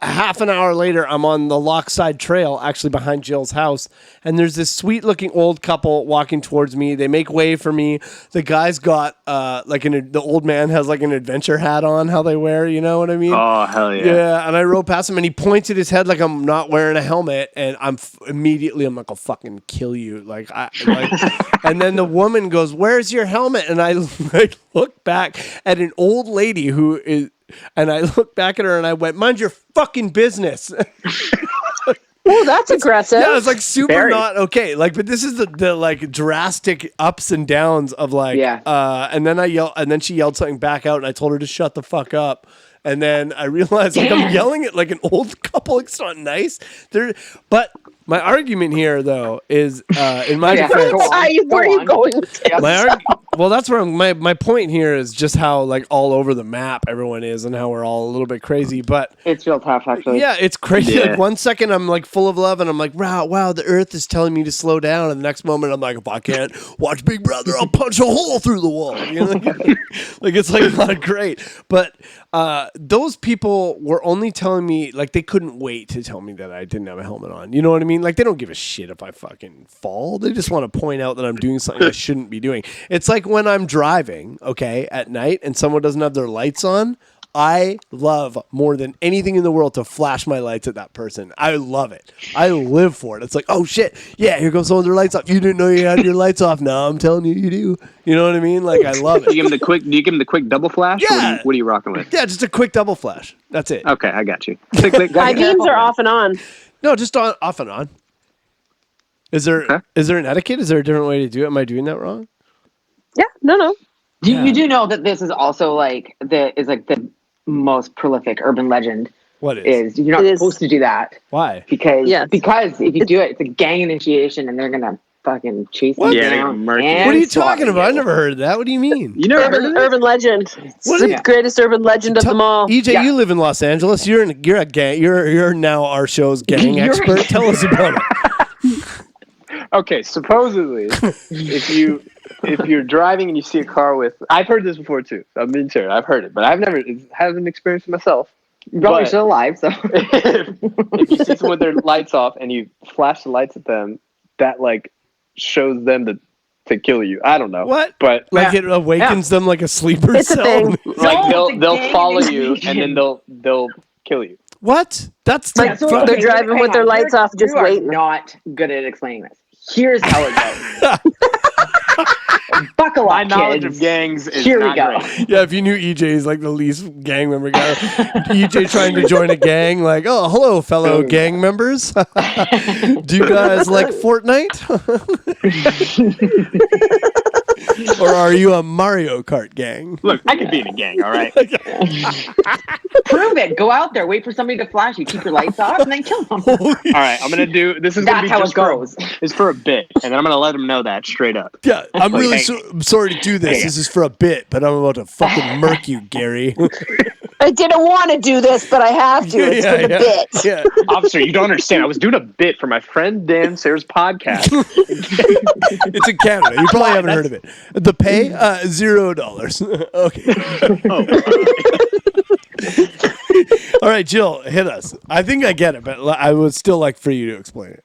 half an hour later, I'm on the Lochside Trail, actually behind Jill's house, and there's this sweet-looking old couple walking towards me. They make way for me. The guy's got the old man has like an adventure hat on. How they wear, you know what I mean? Oh, hell yeah. Yeah, and I rode past him, and he pointed his head like I'm not wearing a helmet, and immediately I'm like, "I'll fucking kill you!" And then the woman goes, "Where's your helmet?" And I look back at an old lady who is. And I looked back at her and I went, "Mind your fucking business." Oh, that's aggressive. Yeah, it's like super Very. not okay. Like, but this is the like drastic ups and downs of like, Yeah. and then she yelled something back out, and I told her to shut the fuck up. And then I realized like I'm yelling at like an old couple. It's not nice. But my argument here though is in my Yeah, defense. go on. Where are you going with this? Well, that's where my point here is just how like all over the map everyone is and how we're all a little bit crazy. But It's real tough, actually. yeah, it's crazy. Yeah. Like 1 second I'm like full of love and I'm like, wow, the earth is telling me to slow down. And the next moment I'm like, if I can't watch Big Brother, I'll punch a hole through the wall. You know? Like it's like not great. But those people were only telling me like they couldn't wait to tell me that I didn't have a helmet on. You know what I mean? Like they don't give a shit if I fucking fall. They just want to point out that I'm doing something I shouldn't be doing. It's like when I'm driving, okay, at night and someone doesn't have their lights on. I love more than anything in the world to flash my lights at that person. I love it. I live for it. It's like, oh shit, yeah, here goes someone with their lights off. You didn't know you had your lights off. No, I'm telling you, you do. You know what I mean? Like I love it. Do you give him the quick double flash? Yeah. What are you rocking with? Yeah, just a quick double flash. That's it. Okay, I got you. Click, click. My beams are off and on. No, just on, off and on. Is there an etiquette? Is there a different way to do it? Am I doing that wrong? Yeah, no. You do know that this is also like the most prolific urban legend. What is? You're not It is. supposed to do that Why? because Yes. if you do it, it's a gang initiation and they're gonna fucking chase What? you Yeah, they're down. gonna murk you. and What are you slaughter talking about? I you. never heard of that. What do you mean? You never heard of this? Urban legend. It's What the is it? greatest urban legend of them all. EJ, Yeah. you live in Los Angeles. You're a gang. You're now our show's gang You're- expert. Tell us about it. Okay, supposedly, if you're driving and you see a car with, I've heard this before too. I'm being serious. I've heard it, but haven't experienced it myself. You're probably But- still alive, so if you see someone with their lights off and you flash the lights at them, that like shows them to kill you. I don't know What? but Like it awakens them like a sleeper It's a cell. thing. like No, it's a they'll gang follow you initiation. and then they'll kill you. What? That's Like, the they're driving with their lights off, just you are waiting. not good at explaining this. Here's how it goes. Buckle My up, knowledge kids. of gangs is Here we not go. great. Yeah, if you knew EJ is like the least gang member guy. EJ trying to join a gang, like, oh, hello, fellow gang members. Do you guys like Fortnite? Or are you a Mario Kart gang? Look, I could be in a gang, all right? Prove it. Go out there. Wait for somebody to flash you. Keep your lights off, and then kill them. All right, I'm gonna do this. Is gonna That's be how just it goes. It's for a bit, and then I'm gonna let them know that straight up. Yeah, I'm really Hey. sorry to do this. Hey. This is for a bit, but I'm about to fucking murk you, Gary. I didn't want to do this, but I have to. It's for the bit. Yeah. Officer, you don't understand. I was doing a bit for my friend Dan Sayre's podcast. It's in Canada. You probably haven't heard of it. The pay, $0. Okay. All right, Jill, hit us. I think I get it, but I would still like for you to explain it.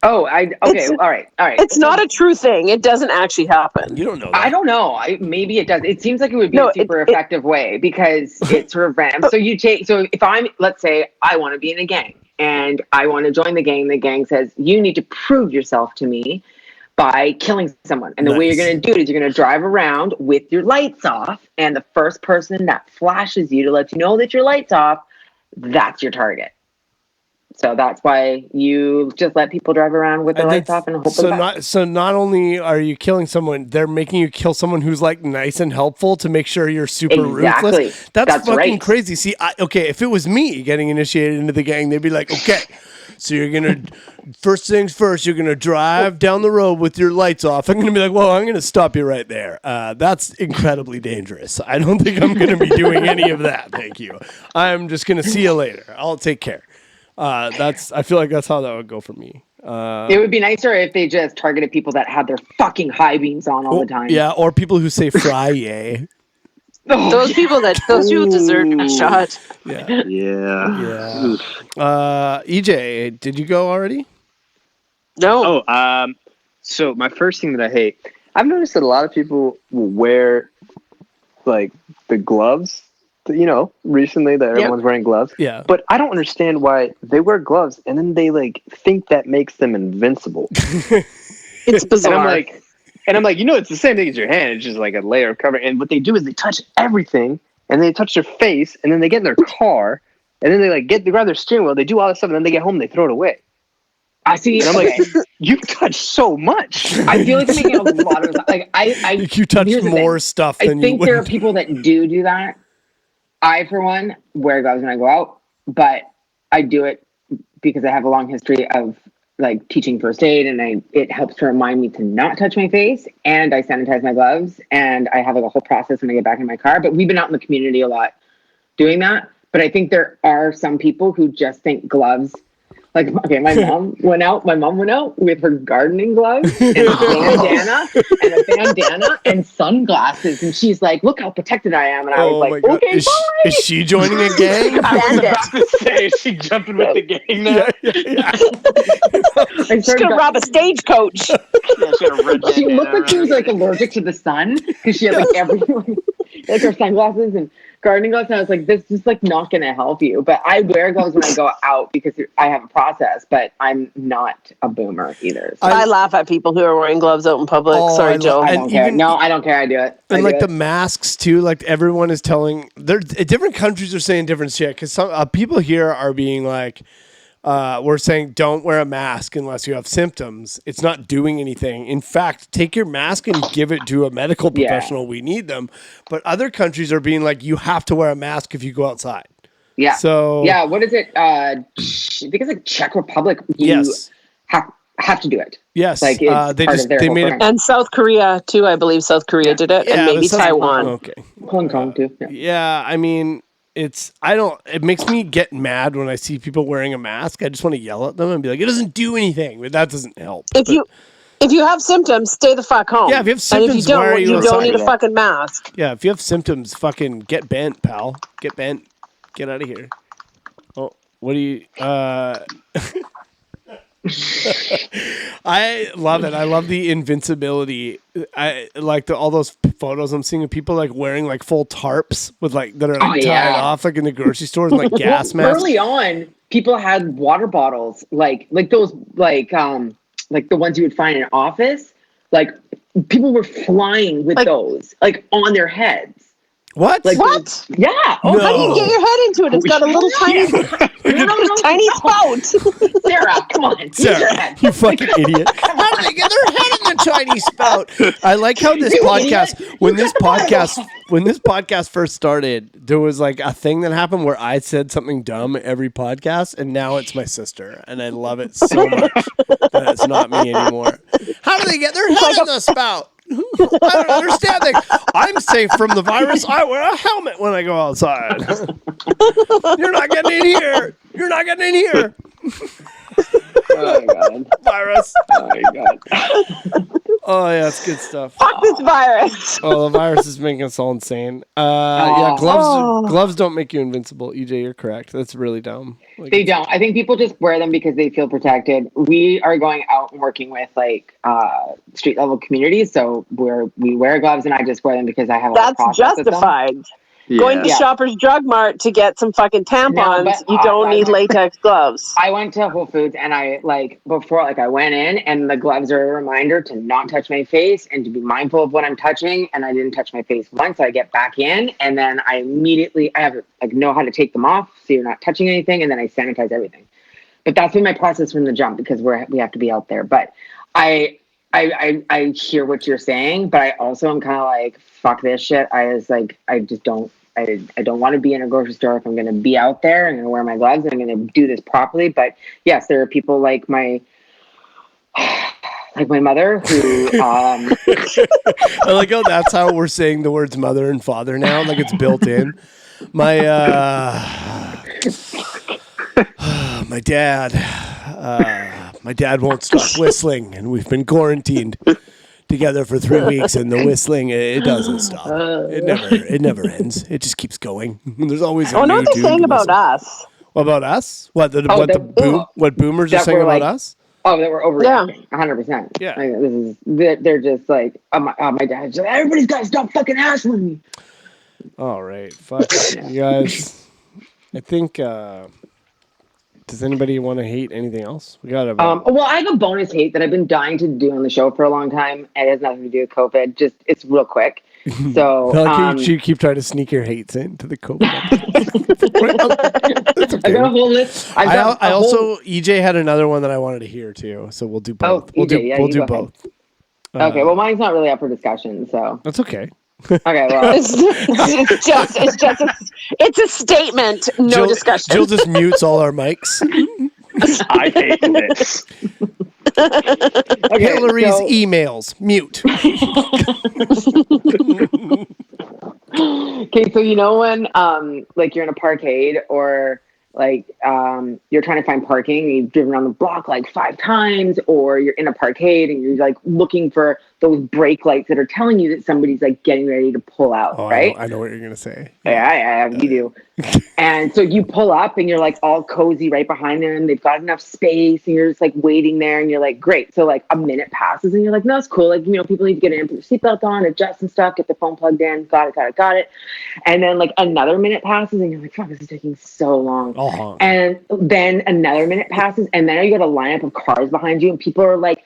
Oh, okay. All right. It's not a true thing. It doesn't actually happen. You don't know that. I don't know. Maybe it does. It seems like it would be a super effective way because it's sort of random. So if let's say I want to be in a gang and I want to join the gang says, you need to prove yourself to me by killing someone. And the way you're going to do it is you're going to drive around with your lights off. And the first person that flashes you to let you know that your light's off, that's your target. So that's why you just let people drive around with their lights off and hope for the best. So not only are you killing someone, they're making you kill someone who's like nice and helpful to make sure you're super ruthless. That's fucking crazy. See, if it was me getting initiated into the gang, they'd be like, okay, so you're going to, first things first, you're going to drive down the road with your lights off. I'm going to be like, well, I'm going to stop you right there. That's incredibly dangerous. I don't think I'm going to be doing any of that. Thank you. I'm just going to see you later. I'll take care. I feel like that's how that would go for me. It would be nicer if they just targeted people that had their fucking high beams on all the time. Yeah, or people who say fry yay. Those people deserve a shot. Yeah. EJ, did you go already? No. So my first thing that I hate, I've noticed that a lot of people will wear like the gloves. Recently that everyone's wearing gloves. Yeah. But I don't understand why they wear gloves and then they like think that makes them invincible. It's bizarre. And I'm like, it's the same thing as your hand. It's just like a layer of cover. And what they do is they touch everything and they touch their face and then they get in their car and then they grab their steering wheel. They do all this stuff and then they get home and they throw it away. I see. And I'm like, you've touched so much. I feel like I'm making a lot of you touched more stuff than you I think there are people that do that. I, for one, wear gloves when I go out, but I do it because I have a long history of like teaching first aid, and it helps to remind me to not touch my face, and I sanitize my gloves, and I have like a whole process when I get back in my car. But we've been out in the community a lot doing that. But I think there are some people who just think gloves. Like, okay, my mom went out with her gardening gloves and a bandana and sunglasses. And she's like, look how protected I am. And I was like, okay, fine. Is she joining a gang? I was about to say, is she jumping with the gang now? Yeah. She's going to rob a stagecoach. She looked like she was like allergic to the sun because she had like everyone, like her sunglasses and gardening gloves, and I was like, this is like not going to help you. But I wear gloves when I go out because I have a process, but I'm not a boomer either. So. I laugh at people who are wearing gloves out in public. Sorry, Joe. I don't care. No, I don't care. I do it. And like the masks too, like everyone is telling, different countries are saying different shit because some people here are being like, we're saying don't wear a mask unless you have symptoms. It's not doing anything. In fact, take your mask and give it to a medical professional. Yeah. We need them. But other countries are being like, you have to wear a mask if you go outside. Yeah. So yeah, what is it? I think it's like Czech Republic. You have to do it. Yes. Like they made it. And South Korea too. I believe South Korea did it, and maybe Taiwan. Okay. Hong Kong too. Yeah. I mean. It makes me get mad when I see people wearing a mask. I just want to yell at them and be like, it doesn't do anything. But that doesn't help. If you have symptoms, stay the fuck home. Yeah, if you have symptoms, and if you don't need a fucking mask. Yeah, if you have symptoms, fucking get bent, pal. Get bent. Get out of here. Oh, what do you... I love it. I love the invincibility. I like all those photos I'm seeing of people like wearing like full tarps with like that are like tied off like in the grocery stores and like gas masks. Early on, people had water bottles like those like the ones you would find in an office. Like people were flying with those like on their heads. What? Like what? Yeah. Oh, no. How do you get your head into it? It's got a little tiny spout. Sarah, come on. Sarah, you fucking idiot. How do they get their head in the tiny spout? I like how this podcast, when this podcast first started, there was like a thing that happened where I said something dumb every podcast, and now it's my sister, and I love it so much that it's not me anymore. How do they get their head in the spout? I don't understand things. I'm safe from the virus. I wear a helmet when I go outside. You're not getting in here. You're not getting in here. Oh my god. Virus. Oh my god. Oh yeah, it's good stuff. Fuck this virus. Oh, the virus is making us all insane. Yeah, gloves don't make you invincible. EJ, you're correct. That's really dumb. Like, They don't. I think people just wear them because they feel protected. We are going out and working with like street level communities, so we wear gloves, and I just wear them because I have. That's justified. Going to Shoppers Drug Mart to get some fucking tampons, you don't need latex gloves. I went to Whole Foods and I I went in and the gloves are a reminder to not touch my face and to be mindful of what I'm touching. And I didn't touch my face once. So I get back in and then I know how to take them off so you're not touching anything. And then I sanitize everything. But that's been my process from the jump because we have to be out there. But I hear what you're saying, but I also am kind of like, fuck this shit. I don't want to be in a grocery store if I'm going to be out there. I'm going to wear my gloves and I'm going to do this properly. But yes, there are people like my mother who. I like how that's how we're saying the words mother and father now. Like it's built in. My dad won't stop whistling, and we've been quarantined together for 3 weeks, and the whistling it doesn't stop. It never ends. It just keeps going. There's always a I know new what they're dude saying about whistling. us. What about us? What boomers are that saying we're about like- us? Oh, that we're overreacting, 100%. Yeah. Like, they're just like, my dad's like, everybody's got to stop fucking hassling me. All right, fuck you guys. I think. Does anybody want to hate anything else? We got Well, I have a bonus hate that I've been dying to do on the show for a long time. It has nothing to do with COVID. It's real quick. So you keep trying to sneak your hates into the COVID. That's okay. I got a whole list. EJ had another one that I wanted to hear too. So we'll do both. We'll do both. Okay. Well, mine's not really up for discussion, so that's okay. Okay. Well, it's a statement. No discussion. Jill just mutes all our mics. I hate this. okay, Hillary's emails mute. Okay, so you know when like you're in a parkade or like you're trying to find parking, you've driven around the block like 5 times, or you're in a parkade and you're like looking for those brake lights that are telling you that somebody's like getting ready to pull out, right? I know what you're gonna say. Yeah, you do. And so you pull up and you're like all cozy right behind them. They've got enough space and you're just like waiting there and you're like, great. So like a minute passes and you're like, no, it's cool. Like, people need to get in, put their seatbelt on, adjust and stuff, get the phone plugged in. Got it. And then like another minute passes and you're like, fuck, this is taking so long. And then another minute passes and then you got a lineup of cars behind you and people are like,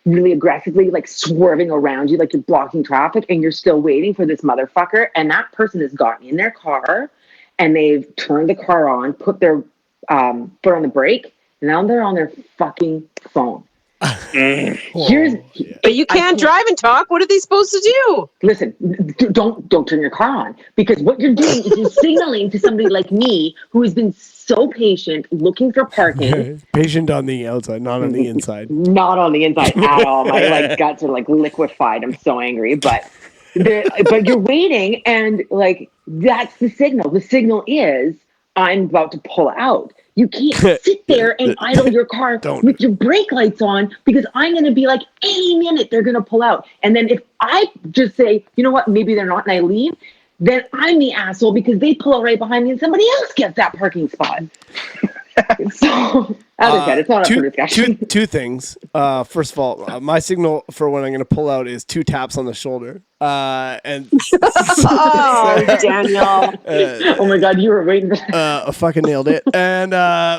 really aggressively like swerving around you like you're blocking traffic and you're still waiting for this motherfucker, and that person has gotten in their car and they've turned the car on, put their foot on the brake, and now they're on their fucking phone. But you can't drive and talk. What are they supposed to do? Listen, don't turn your car on, because what you're doing is you're signaling to somebody like me who has been so patient looking for parking. Patient on the outside, not on the inside. Not on the inside at all. My like guts are like liquefied. I'm so angry, but you're waiting, and like that's the signal. The signal is I'm about to pull out. You can't sit there and idle your car with your brake lights on, because I'm going to be like, any minute they're going to pull out. And then if I just say, you know what, maybe they're not, and I leave, then I'm the asshole because they pull out right behind me and somebody else gets that parking spot. So, as I said, it's not up for discussion. Two things. First of all, my signal for when I'm going to pull out is 2 taps on the shoulder. And Daniel. Oh my God, you were waiting for that. I fucking nailed it. And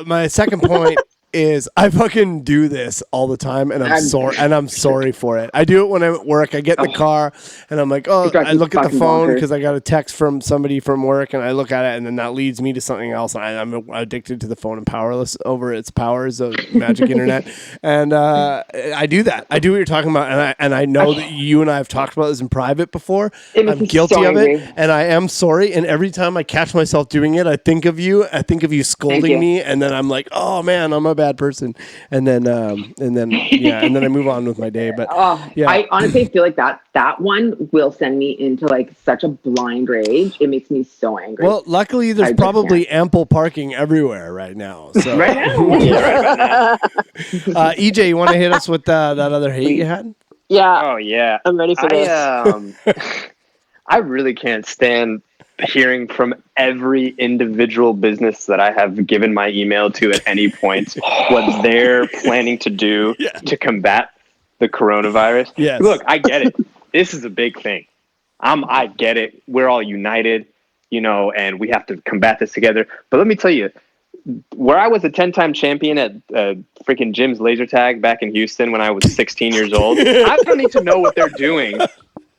my second point is I fucking do this all the time, and I'm sorry for it. I do it when I'm at work. I get in the car and I'm like, I look at the phone because I got a text from somebody from work, and I look at it, and then that leads me to something else. And I'm addicted to the phone and powerless over its powers of magic internet. And I do that. I do what you're talking about, and I know that you and I have talked about this in private before. I'm guilty of it, and I am sorry. And every time I catch myself doing it, I think of you. I think of you scolding me, and then I'm like, oh man, I'm a bad person. And then I move on with my day. But I honestly feel like that one will send me into like such a blind rage. It makes me so angry. Well, luckily there's probably ample parking everywhere right now. So right now. EJ, you want to hit us with that other hate you had? Yeah. Oh yeah, I'm ready for this. I really can't stand hearing from every individual business that I have given my email to at any point what they're planning to do to combat the coronavirus. Yes. Look, I get it. This is a big thing. I get it. We're all united, and we have to combat this together. But let me tell you, where I was a 10-time champion at freaking Jim's laser tag back in Houston when I was 16 years old, I don't need to know what they're doing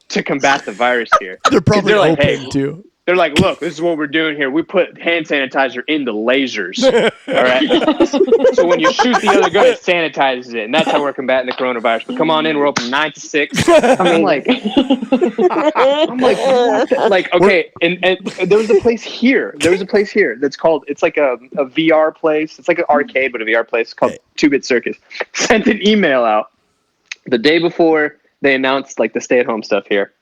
to combat the virus here. They're probably like, open hey, too. They're like, look, this is what we're doing here. We put hand sanitizer in the lasers. All right. So when you shoot the other gun, it sanitizes it. And that's how we're combating the coronavirus. But come on in. We're open 9 to 6. I'm like, what? Like, okay. And there was a place here. That's called, it's like a VR place. It's like an arcade, but a VR place. It's called 2-Bit Circus. Sent an email out the day before they announced like the stay-at-home stuff here.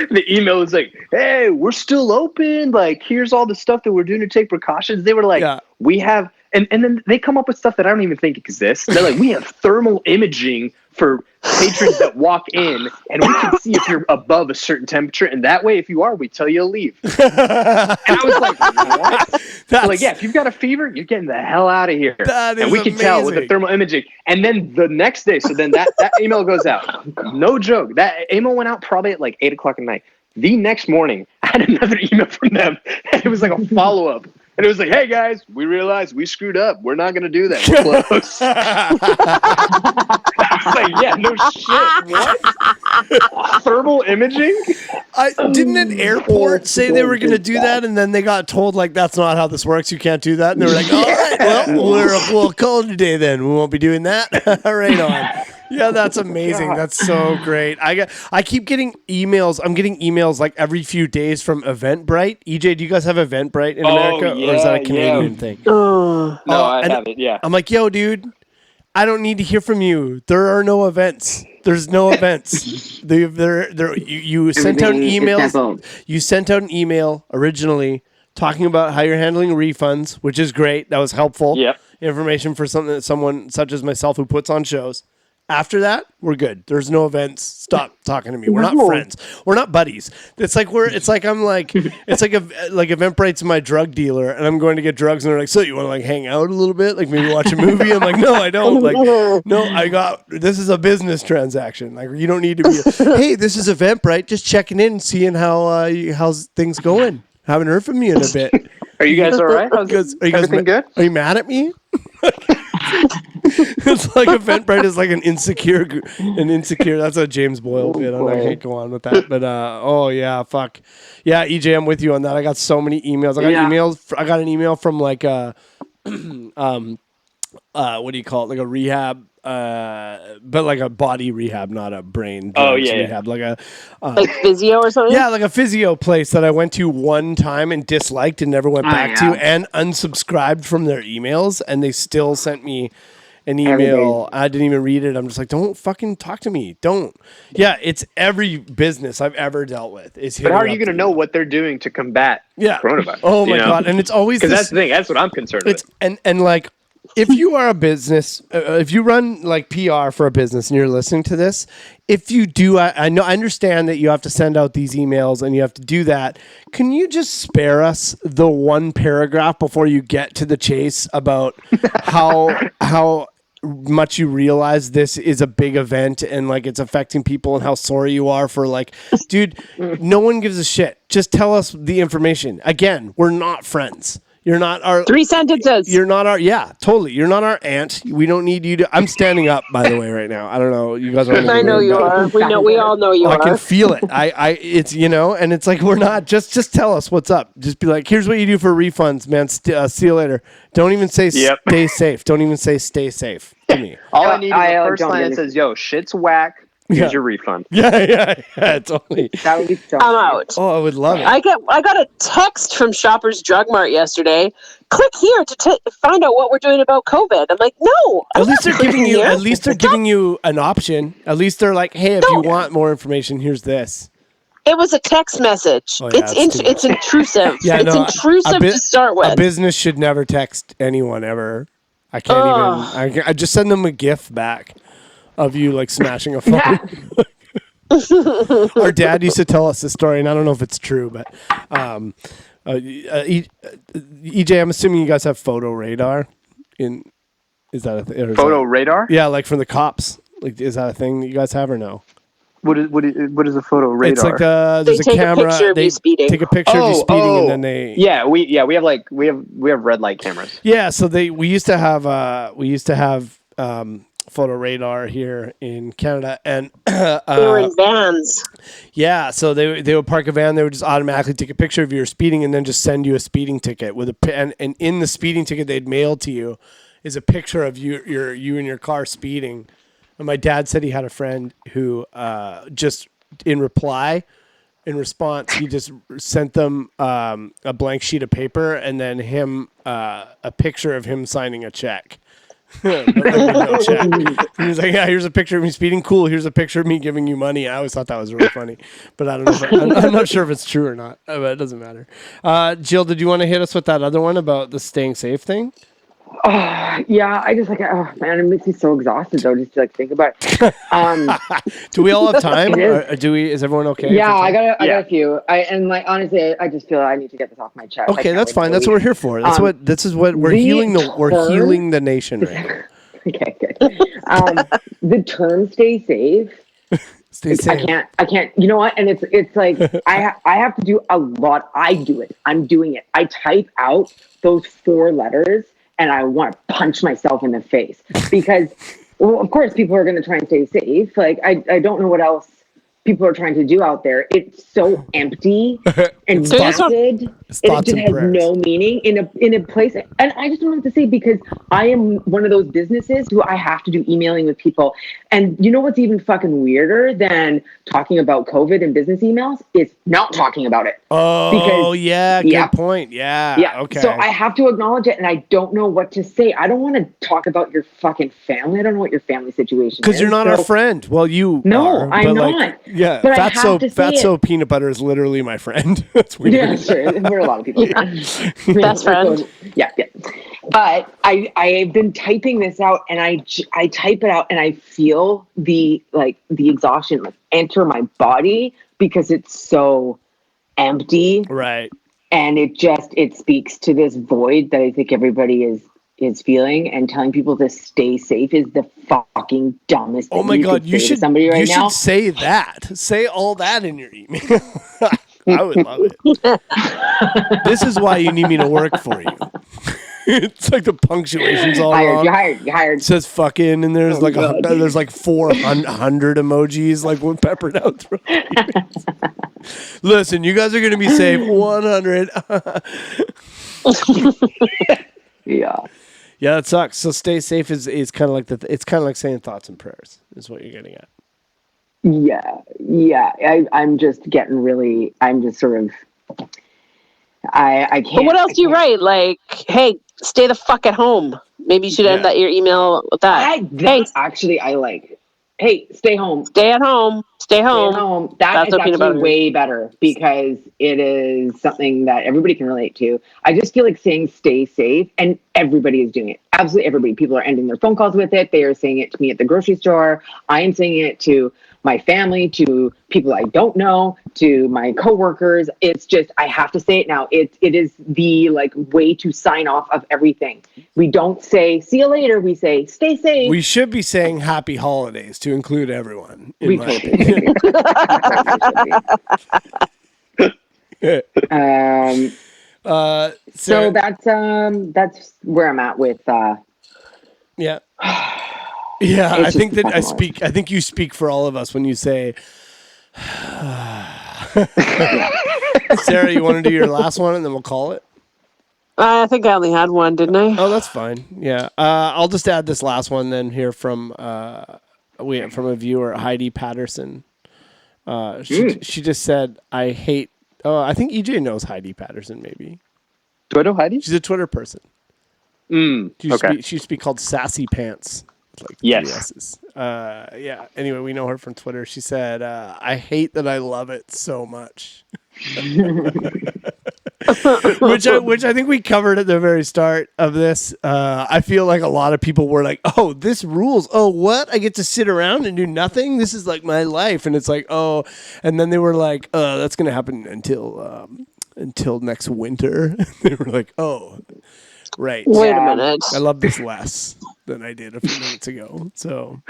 The email was like, hey, we're still open. Like, here's all the stuff that we're doing to take precautions. They were like, we have, and then they come up with stuff that I don't even think exists. They're like, we have thermal imaging for patrons that walk in, and we can see if you're above a certain temperature. And that way, if you are, we tell you to leave. And I was like, what? They're like, yeah, if you've got a fever, you're getting the hell out of here. And we can tell with the thermal imaging. And then the next day, so then that email goes out. No joke. That email went out probably at like 8 o'clock at night. The next morning, I had another email from them, and it was like a follow-up. And it was like, hey, guys, we realized we screwed up. We're not going to do that. We're closed. I was like, yeah, no shit. What? Thermal imaging? Didn't an airport say they were going to do that, and then they got told, like, that's not how this works. You can't do that. And they were like, all right, well, we'll call it a day then. We won't be doing that. Right on. Yeah, that's amazing. God. That's so great. I keep getting emails. I'm getting emails like every few days from Eventbrite. EJ, do you guys have Eventbrite in America, or is that a Canadian thing? No, I have it. Yeah. I'm like, yo, dude, I don't need to hear from you. There are no events. There's no events. You sent out emails. You sent out an email originally talking about how you're handling refunds, which is great. That was helpful. Yep. Information for something that someone such as myself who puts on shows. After that, we're good. There's no events. Stop talking to me. We're not friends. We're not buddies. It's like Eventbrite's my drug dealer, and I'm going to get drugs, and they're like, so you want to like hang out a little bit, like maybe watch a movie? I'm like, no, I don't. Like, no, this is a business transaction. Like, you don't need to be. Hey, this is Eventbrite. Just checking in, and seeing how's things going. Haven't heard from you in a bit. Are you guys all right? Everything good? Are you mad at me? It's like Eventbrite is like an insecure. That's a James Boyle bit. I can't go on with that. But fuck. Yeah, EJ, I'm with you on that. I got so many emails. I got an email from like what do you call it? Like a rehab, but like a body rehab, not a brain rehab. Like like physio or something. Yeah, like a physio place that I went to one time and disliked and never went back to, and unsubscribed from their emails, and they still sent me an email. I didn't even read it. I'm just like, don't fucking talk to me. Don't. Yeah, it's every business I've ever dealt with. But how are you going to know what they're doing to combat coronavirus? Oh my God. And it's always because that's the thing. That's what I'm concerned with. And like, if you are a business, if you run like PR for a business and you're listening to this, if you do, I understand that you have to send out these emails and you have to do that. Can you just spare us the one paragraph before you get to the chase about how much you realize this is a big event and like it's affecting people and how sorry you are for like, dude, no one gives a shit. Just tell us the information. Again, we're not friends. You're not our 3 sentences. You're not our totally. You're not our aunt. We don't need you to. I'm standing up, by the way, right now. I don't know. You guys are. I know you are. We all know you are. I can feel it. It's and it's like we're not. Just tell us what's up. Just be like, here's what you do for refunds, man. See you later. Don't even say stay safe. Don't even say stay safe to me. All I need is a first line that says, "Yo, shit's whack. Here's your refund. Yeah, totally. That would be so I'm nice. out. Oh, I would love it. I got a text from Shoppers Drug Mart yesterday. Click here to find out what we're doing about COVID. I'm like, no. At least they're giving you. here. At least they're giving you an option. At least they're like, hey, if you want more information, here's this. It was a text message. Oh, yeah, it's intrusive. Yeah, it's no, intrusive to start with. A business should never text anyone ever. I can't even. I just send them a GIF back of you like smashing a phone. Our dad used to tell us this story, and I don't know if it's true, but EJ, I'm assuming you guys have photo radar. Is that a thing? Photo radar? Yeah, like from the cops. Like, is that a thing that you guys have or no? What is a photo radar? It's like there's a camera. A picture of you speeding. Take a picture of you speeding, and then they. Yeah, we have red light cameras. Yeah, so we used to have photo radar here in Canada, and they were in vans. Yeah, so they would park a van. They would just automatically take a picture of you speeding, and then just send you a speeding ticket with and in the speeding ticket they'd mail to you is a picture of you in your car speeding. And my dad said he had a friend who just in response, he just sent them a blank sheet of paper and then a picture of him signing a check. But no check. He was like, yeah, here's a picture of me speeding. Cool. Here's a picture of me giving you money. I always thought that was really funny, but I don't know. I'm not sure if it's true or not, but it doesn't matter. Jill, did you want to hit us with that other one about the staying safe thing? Yeah, I just man, it makes me so exhausted though just to think about it. Do we all have time? Is everyone okay? Yeah, I got a few. Honestly, I just feel I need to get this off my chest. Okay, that's fine. That's what we're here for. This is what we're healing the nation right now. Okay, good. The term "stay safe." Stay safe. I can't. You know what? And it's like I have to do a lot. I do it. I'm doing it. I type out those 4 letters. And I want to punch myself in the face because, well, of course, people are going to try and stay safe. Like, I don't know what else people are trying to do out there. It's so empty and vapid. It just has no meaning in a place. And I just don't know what to say because I am one of those businesses who I have to do emailing with people. And you know what's even fucking weirder than talking about COVID and business emails is not talking about it. Oh, good point. Yeah. Okay. So I have to acknowledge it, and I don't know what to say. I don't want to talk about your fucking family. I don't know what your family situation is. Because you're not our friend. Well, you are. I'm not. Yeah, but Fatso Peanut Butter is literally my friend. That's weird. Yeah, sure. We're a lot of people. Best friend. Yeah. But I've been typing this out, and I type it out, and I feel the exhaustion enter my body because it's so empty. Right. And it speaks to this void that I think everybody is feeling, and telling people to stay safe is the fucking dumbest thing. Oh my God, you should somebody right now. You should say that. Say all that in your email. I would love it. This is why you need me to work for you. It's like the punctuation's all wrong. You're hired. It says fucking, and there's there's like 400 emojis like one peppered out through. Listen, you guys are gonna be safe. 100. Yeah. Yeah, that sucks. So stay safe is kind of like it's kind of like saying thoughts and prayers is what you're getting at. Yeah. I'm just getting really. I'm just sort of. I can't. But what else do you write? Like, hey, stay the fuck at home. Maybe you should end your email with that. Actually, I like. Hey, stay home. Stay at home. Stay home. That is actually way better because it is something that everybody can relate to. I just feel like saying stay safe, and everybody is doing it. Absolutely everybody. People are ending their phone calls with it. They are saying it to me at the grocery store. I am saying it to my family, to people I don't know, to my coworkers. It's just, I have to say it now. It is the way to sign off of everything. We don't say, see you later. We say, stay safe. We should be saying happy holidays to include everyone. We totally so that's where I'm at with, yeah. Yeah, I think that I think you speak for all of us when you say, Sarah, you want to do your last one and then we'll call it? I think I only had one, didn't I? Oh, that's fine. Yeah. I'll just add this last one then here from from a viewer, Heidi Patterson. She just said, "I hate." Oh, I think EJ knows Heidi Patterson. Maybe. Do I know Heidi? She's a Twitter person. She used to be called Sassy Pants. Like Yes. 3 S's. Yeah. Anyway, we know her from Twitter. She said, "I hate that I love it so much," which I think we covered at the very start of this. I feel like a lot of people were like, "Oh, this rules. Oh, what? I get to sit around and do nothing. This is like my life." And it's like, "Oh," and then they were like, "That's going to happen until next winter." They were like, "Oh, right. Wait a minute. I love this less than I did a few minutes ago." So,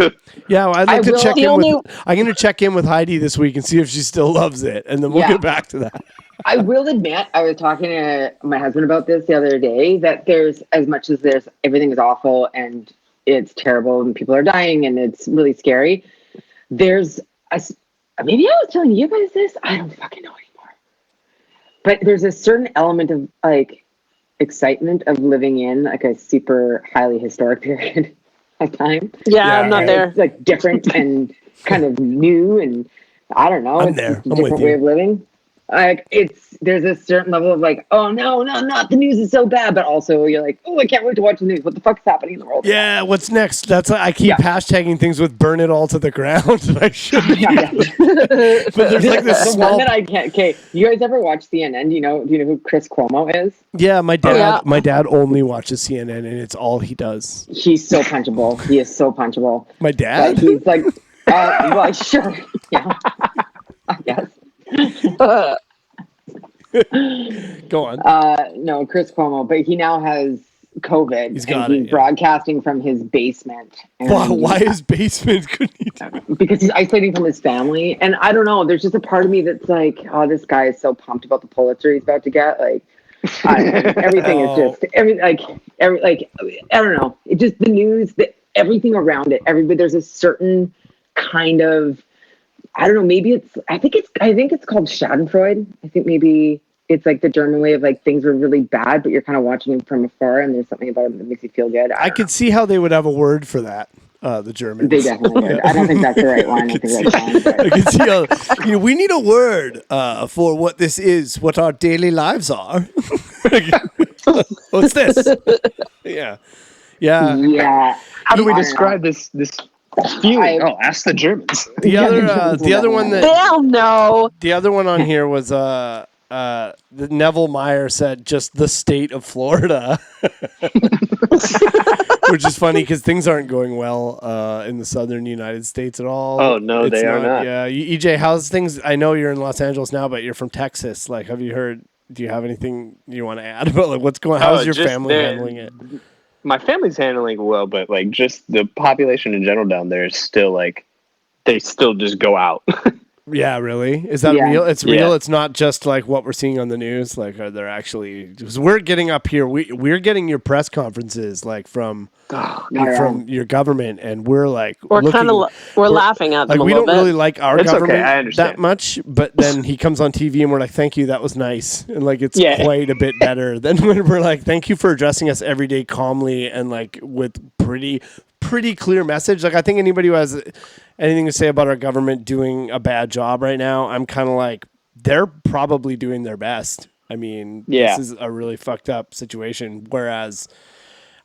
yeah, well, I'd like to check in with. I'm going to check in with Heidi this week and see if she still loves it, and then we'll get back to that. I will admit, I was talking to my husband about this the other day, that there's, as much as there's, everything is awful and it's terrible and people are dying and it's really scary. Maybe I was telling you guys this. I don't fucking know anymore. But there's a certain element of like excitement of living in like a super highly historic period of time. Yeah, I'm not there. It's like different and kind of new, and I don't know. I'm there. Just a different way of living. Like there's a certain level of like, oh no, not the news is so bad, but also you're like, oh, I can't wait to watch the news. What the fuck's happening in the world? Yeah, what's next? That's I keep hashtagging things with "burn it all to the ground." I shouldn't. But there's like this the small. one that I can't. Okay, you guys ever watch CNN? Do you know who Chris Cuomo is? Yeah, my dad only watches CNN, and it's all he does. He's so punchable. He is so punchable. My dad? But he's like, well, sure, yeah, I guess. Go on. No, Chris Cuomo, but he now has COVID. He's broadcasting from his basement. Why his basement? Couldn't he do it? Because he's isolating from his family. And I don't know, there's just a part of me that's like, oh, this guy is so pumped about the Pulitzer he's about to get. Like, everything is just I don't know. It just, the news, everything around it. There's a certain kind of, I don't know, maybe I think it's called Schadenfreude. I think maybe it's like the German way of like things were really bad, but you're kind of watching them from afar and there's something about it that makes you feel good. I could see how they would have a word for that, the Germans. They definitely would. I don't think that's the right one. I think that's fine. I can see how, we need a word for what this is, what our daily lives are. What's this? Yeah. How do we describe this feeling? Ask the Germans. The other one that they'll know. The other one on here was Neville Meyer said just the state of Florida, which is funny because things aren't going well in the southern United States at all. Oh no, they are not. Yeah, EJ, how's things? I know you're in Los Angeles now, but you're from Texas. Like, have you heard? Do you have anything you want to add about like what's going? How's your family handling it? My family's handling it well, but like just the population in general down there is still like they still just go out. Yeah, really? Is that real? It's real. Yeah. It's not just like what we're seeing on the news. Like, are there actually? Because we're getting up here. We're getting your press conferences like from your government, and we're like we're laughing at them. Like we don't really like our government that much, but then he comes on TV and we're like, "Thank you, that was nice," and like it's quite a bit better than when we're like, "Thank you for addressing us every day calmly and like with pretty clear message." Like I think anybody who has anything to say about our government doing a bad job right now, I'm kind of like, they're probably doing their best. I mean, this is a really fucked up situation. Whereas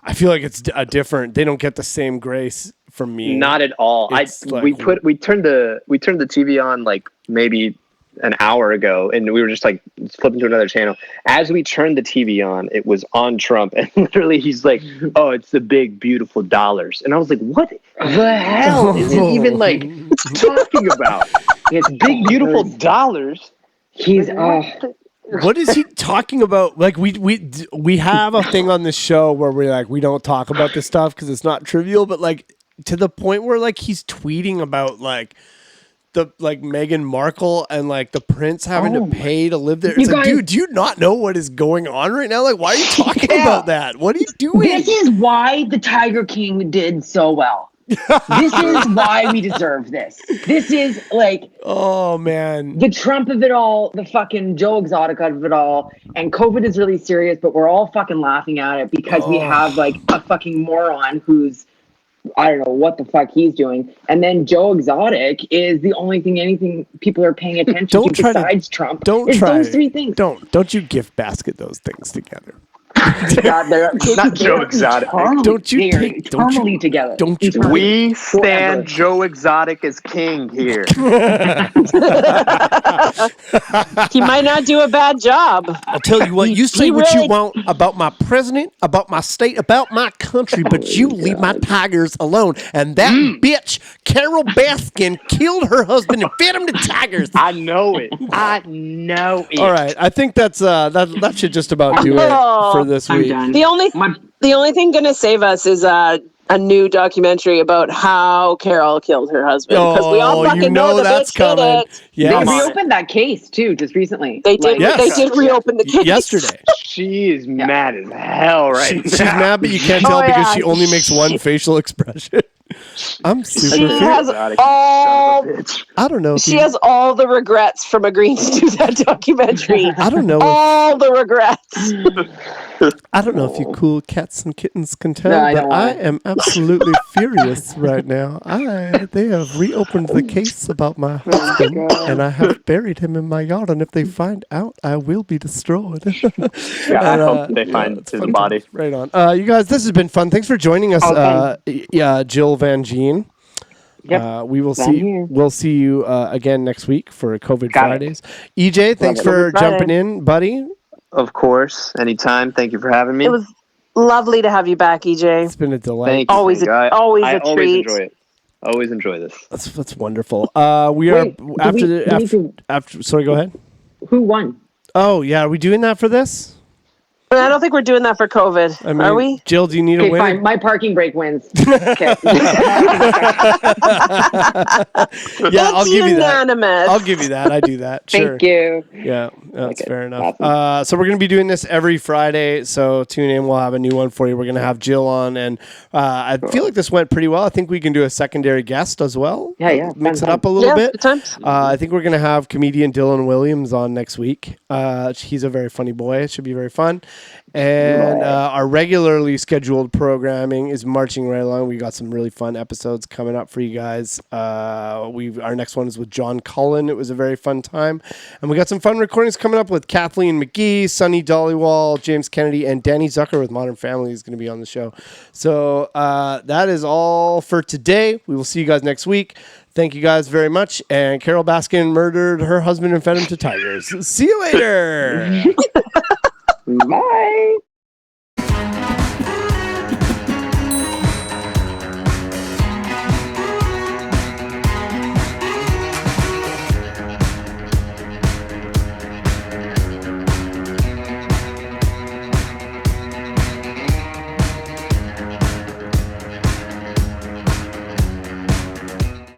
I feel like it's a different. They don't get the same grace from me. Not at all. We turned the TV on like maybe an hour ago, and we were just like flipping to another channel. As we turned the TV on, it was on Trump, and literally he's like, "Oh, it's the big beautiful dollars," and I was like, "What the hell is it even like talking about? It's big beautiful dollars." He's what is he talking about? Like we have a thing on this show where we're like, we don't talk about this stuff because it's not trivial, but like to the point where like he's tweeting about like the like Meghan Markle and like the prince having to pay to live there. It's like, dude, do you not know what is going on right now? Like, why are you talking about that? What are you doing? This is why the Tiger King did so well. This is why we deserve this. This is like, oh man, the Trump of it all, the fucking Joe Exotic of it all, and COVID is really serious, but we're all fucking laughing at it because we have like a fucking moron who's I don't know what the fuck he's doing. And then Joe Exotic is the only thing anything people are paying attention Don't to try besides Trump. Don't It's try. those three things. Don't you gift basket those things together. God, they're Not Joe Exotic. Don't you they're take- eternally together. don't you- Eternally. We Forever. stand Joe Exotic as king here. He might not do a bad job. I'll tell you what, He- you say he what you really- want about my president, about my state, about my country, but you leave my tigers alone. And that bitch, Carol Baskin, killed her husband and fed him to tigers. I know it. I know it. All right, I think that's that should just about do it for this I'm week. done. The only thing gonna save us is a new documentary about how Carol killed her husband, because we all Oh, fucking you know the that's bitch did coming. it. They Yes. Come on. reopened that case too just recently. They did. Yes. They did reopen the case Yesterday. She is mad as hell right She's now. mad, but you can't tell Oh, because yeah. she only makes one facial expression. I'm super She curious. has Exotic, all. son of a bitch. I don't know. If She you- has all the regrets from agreeing to do that documentary. I don't know. If, All the regrets. I don't know if you cool cats and kittens can tell, No, I but don't I wanna. am absolutely furious right now. They have reopened the case about my husband, and I have buried him in my yard. And if they find out, I will be destroyed. Yeah, I And, hope they find it's his fun body. times. Right on. You guys, this has been fun. Thanks for joining us. Jill Van Gene. Yep. We will I'm see. here. We'll see you again next week for COVID Got it. Fridays. EJ, thanks it. for COVID Friday. jumping in, buddy. Of course, anytime. Thank you for having me. It was lovely to have you back, EJ. It's been a delight. Thank you. Always thank a- you. always I a always treat. enjoy it. Always enjoy this. That's wonderful. We are Wait, after do we need to- after. Sorry, go ahead. Who won? Oh yeah, are we doing that for this? But I don't think we're doing that for COVID. I mean, Are we? Jill, do you need a Okay, win? fine. My parking brake wins. Okay. Yeah, I'll It's give you that. unanimous. I'll give you that. I do that. Sure. Thank you. Yeah, that's Okay, fair enough. awesome. So we're going to be doing this every Friday. So tune in. We'll have a new one for you. We're going to have Jill on, and I feel like this went pretty well. I think we can do a secondary guest as well. Yeah. Mix it Fun up a little Yeah, bit. good times. I think we're going to have comedian Dylan Williams on next week. He's a very funny boy. It should be very fun. And our regularly scheduled programming is marching right along. We got some really fun episodes coming up for you guys. Our next one is with John Cullen. It was a very fun time. And we got some fun recordings coming up with Kathleen McGee, Sonny Dollywall, James Kennedy, and Danny Zucker with Modern Family is going to be on the show. So that is all for today. We will see you guys next week. Thank you guys very much. And Carol Baskin murdered her husband and fed him to tigers. See you later. Bye.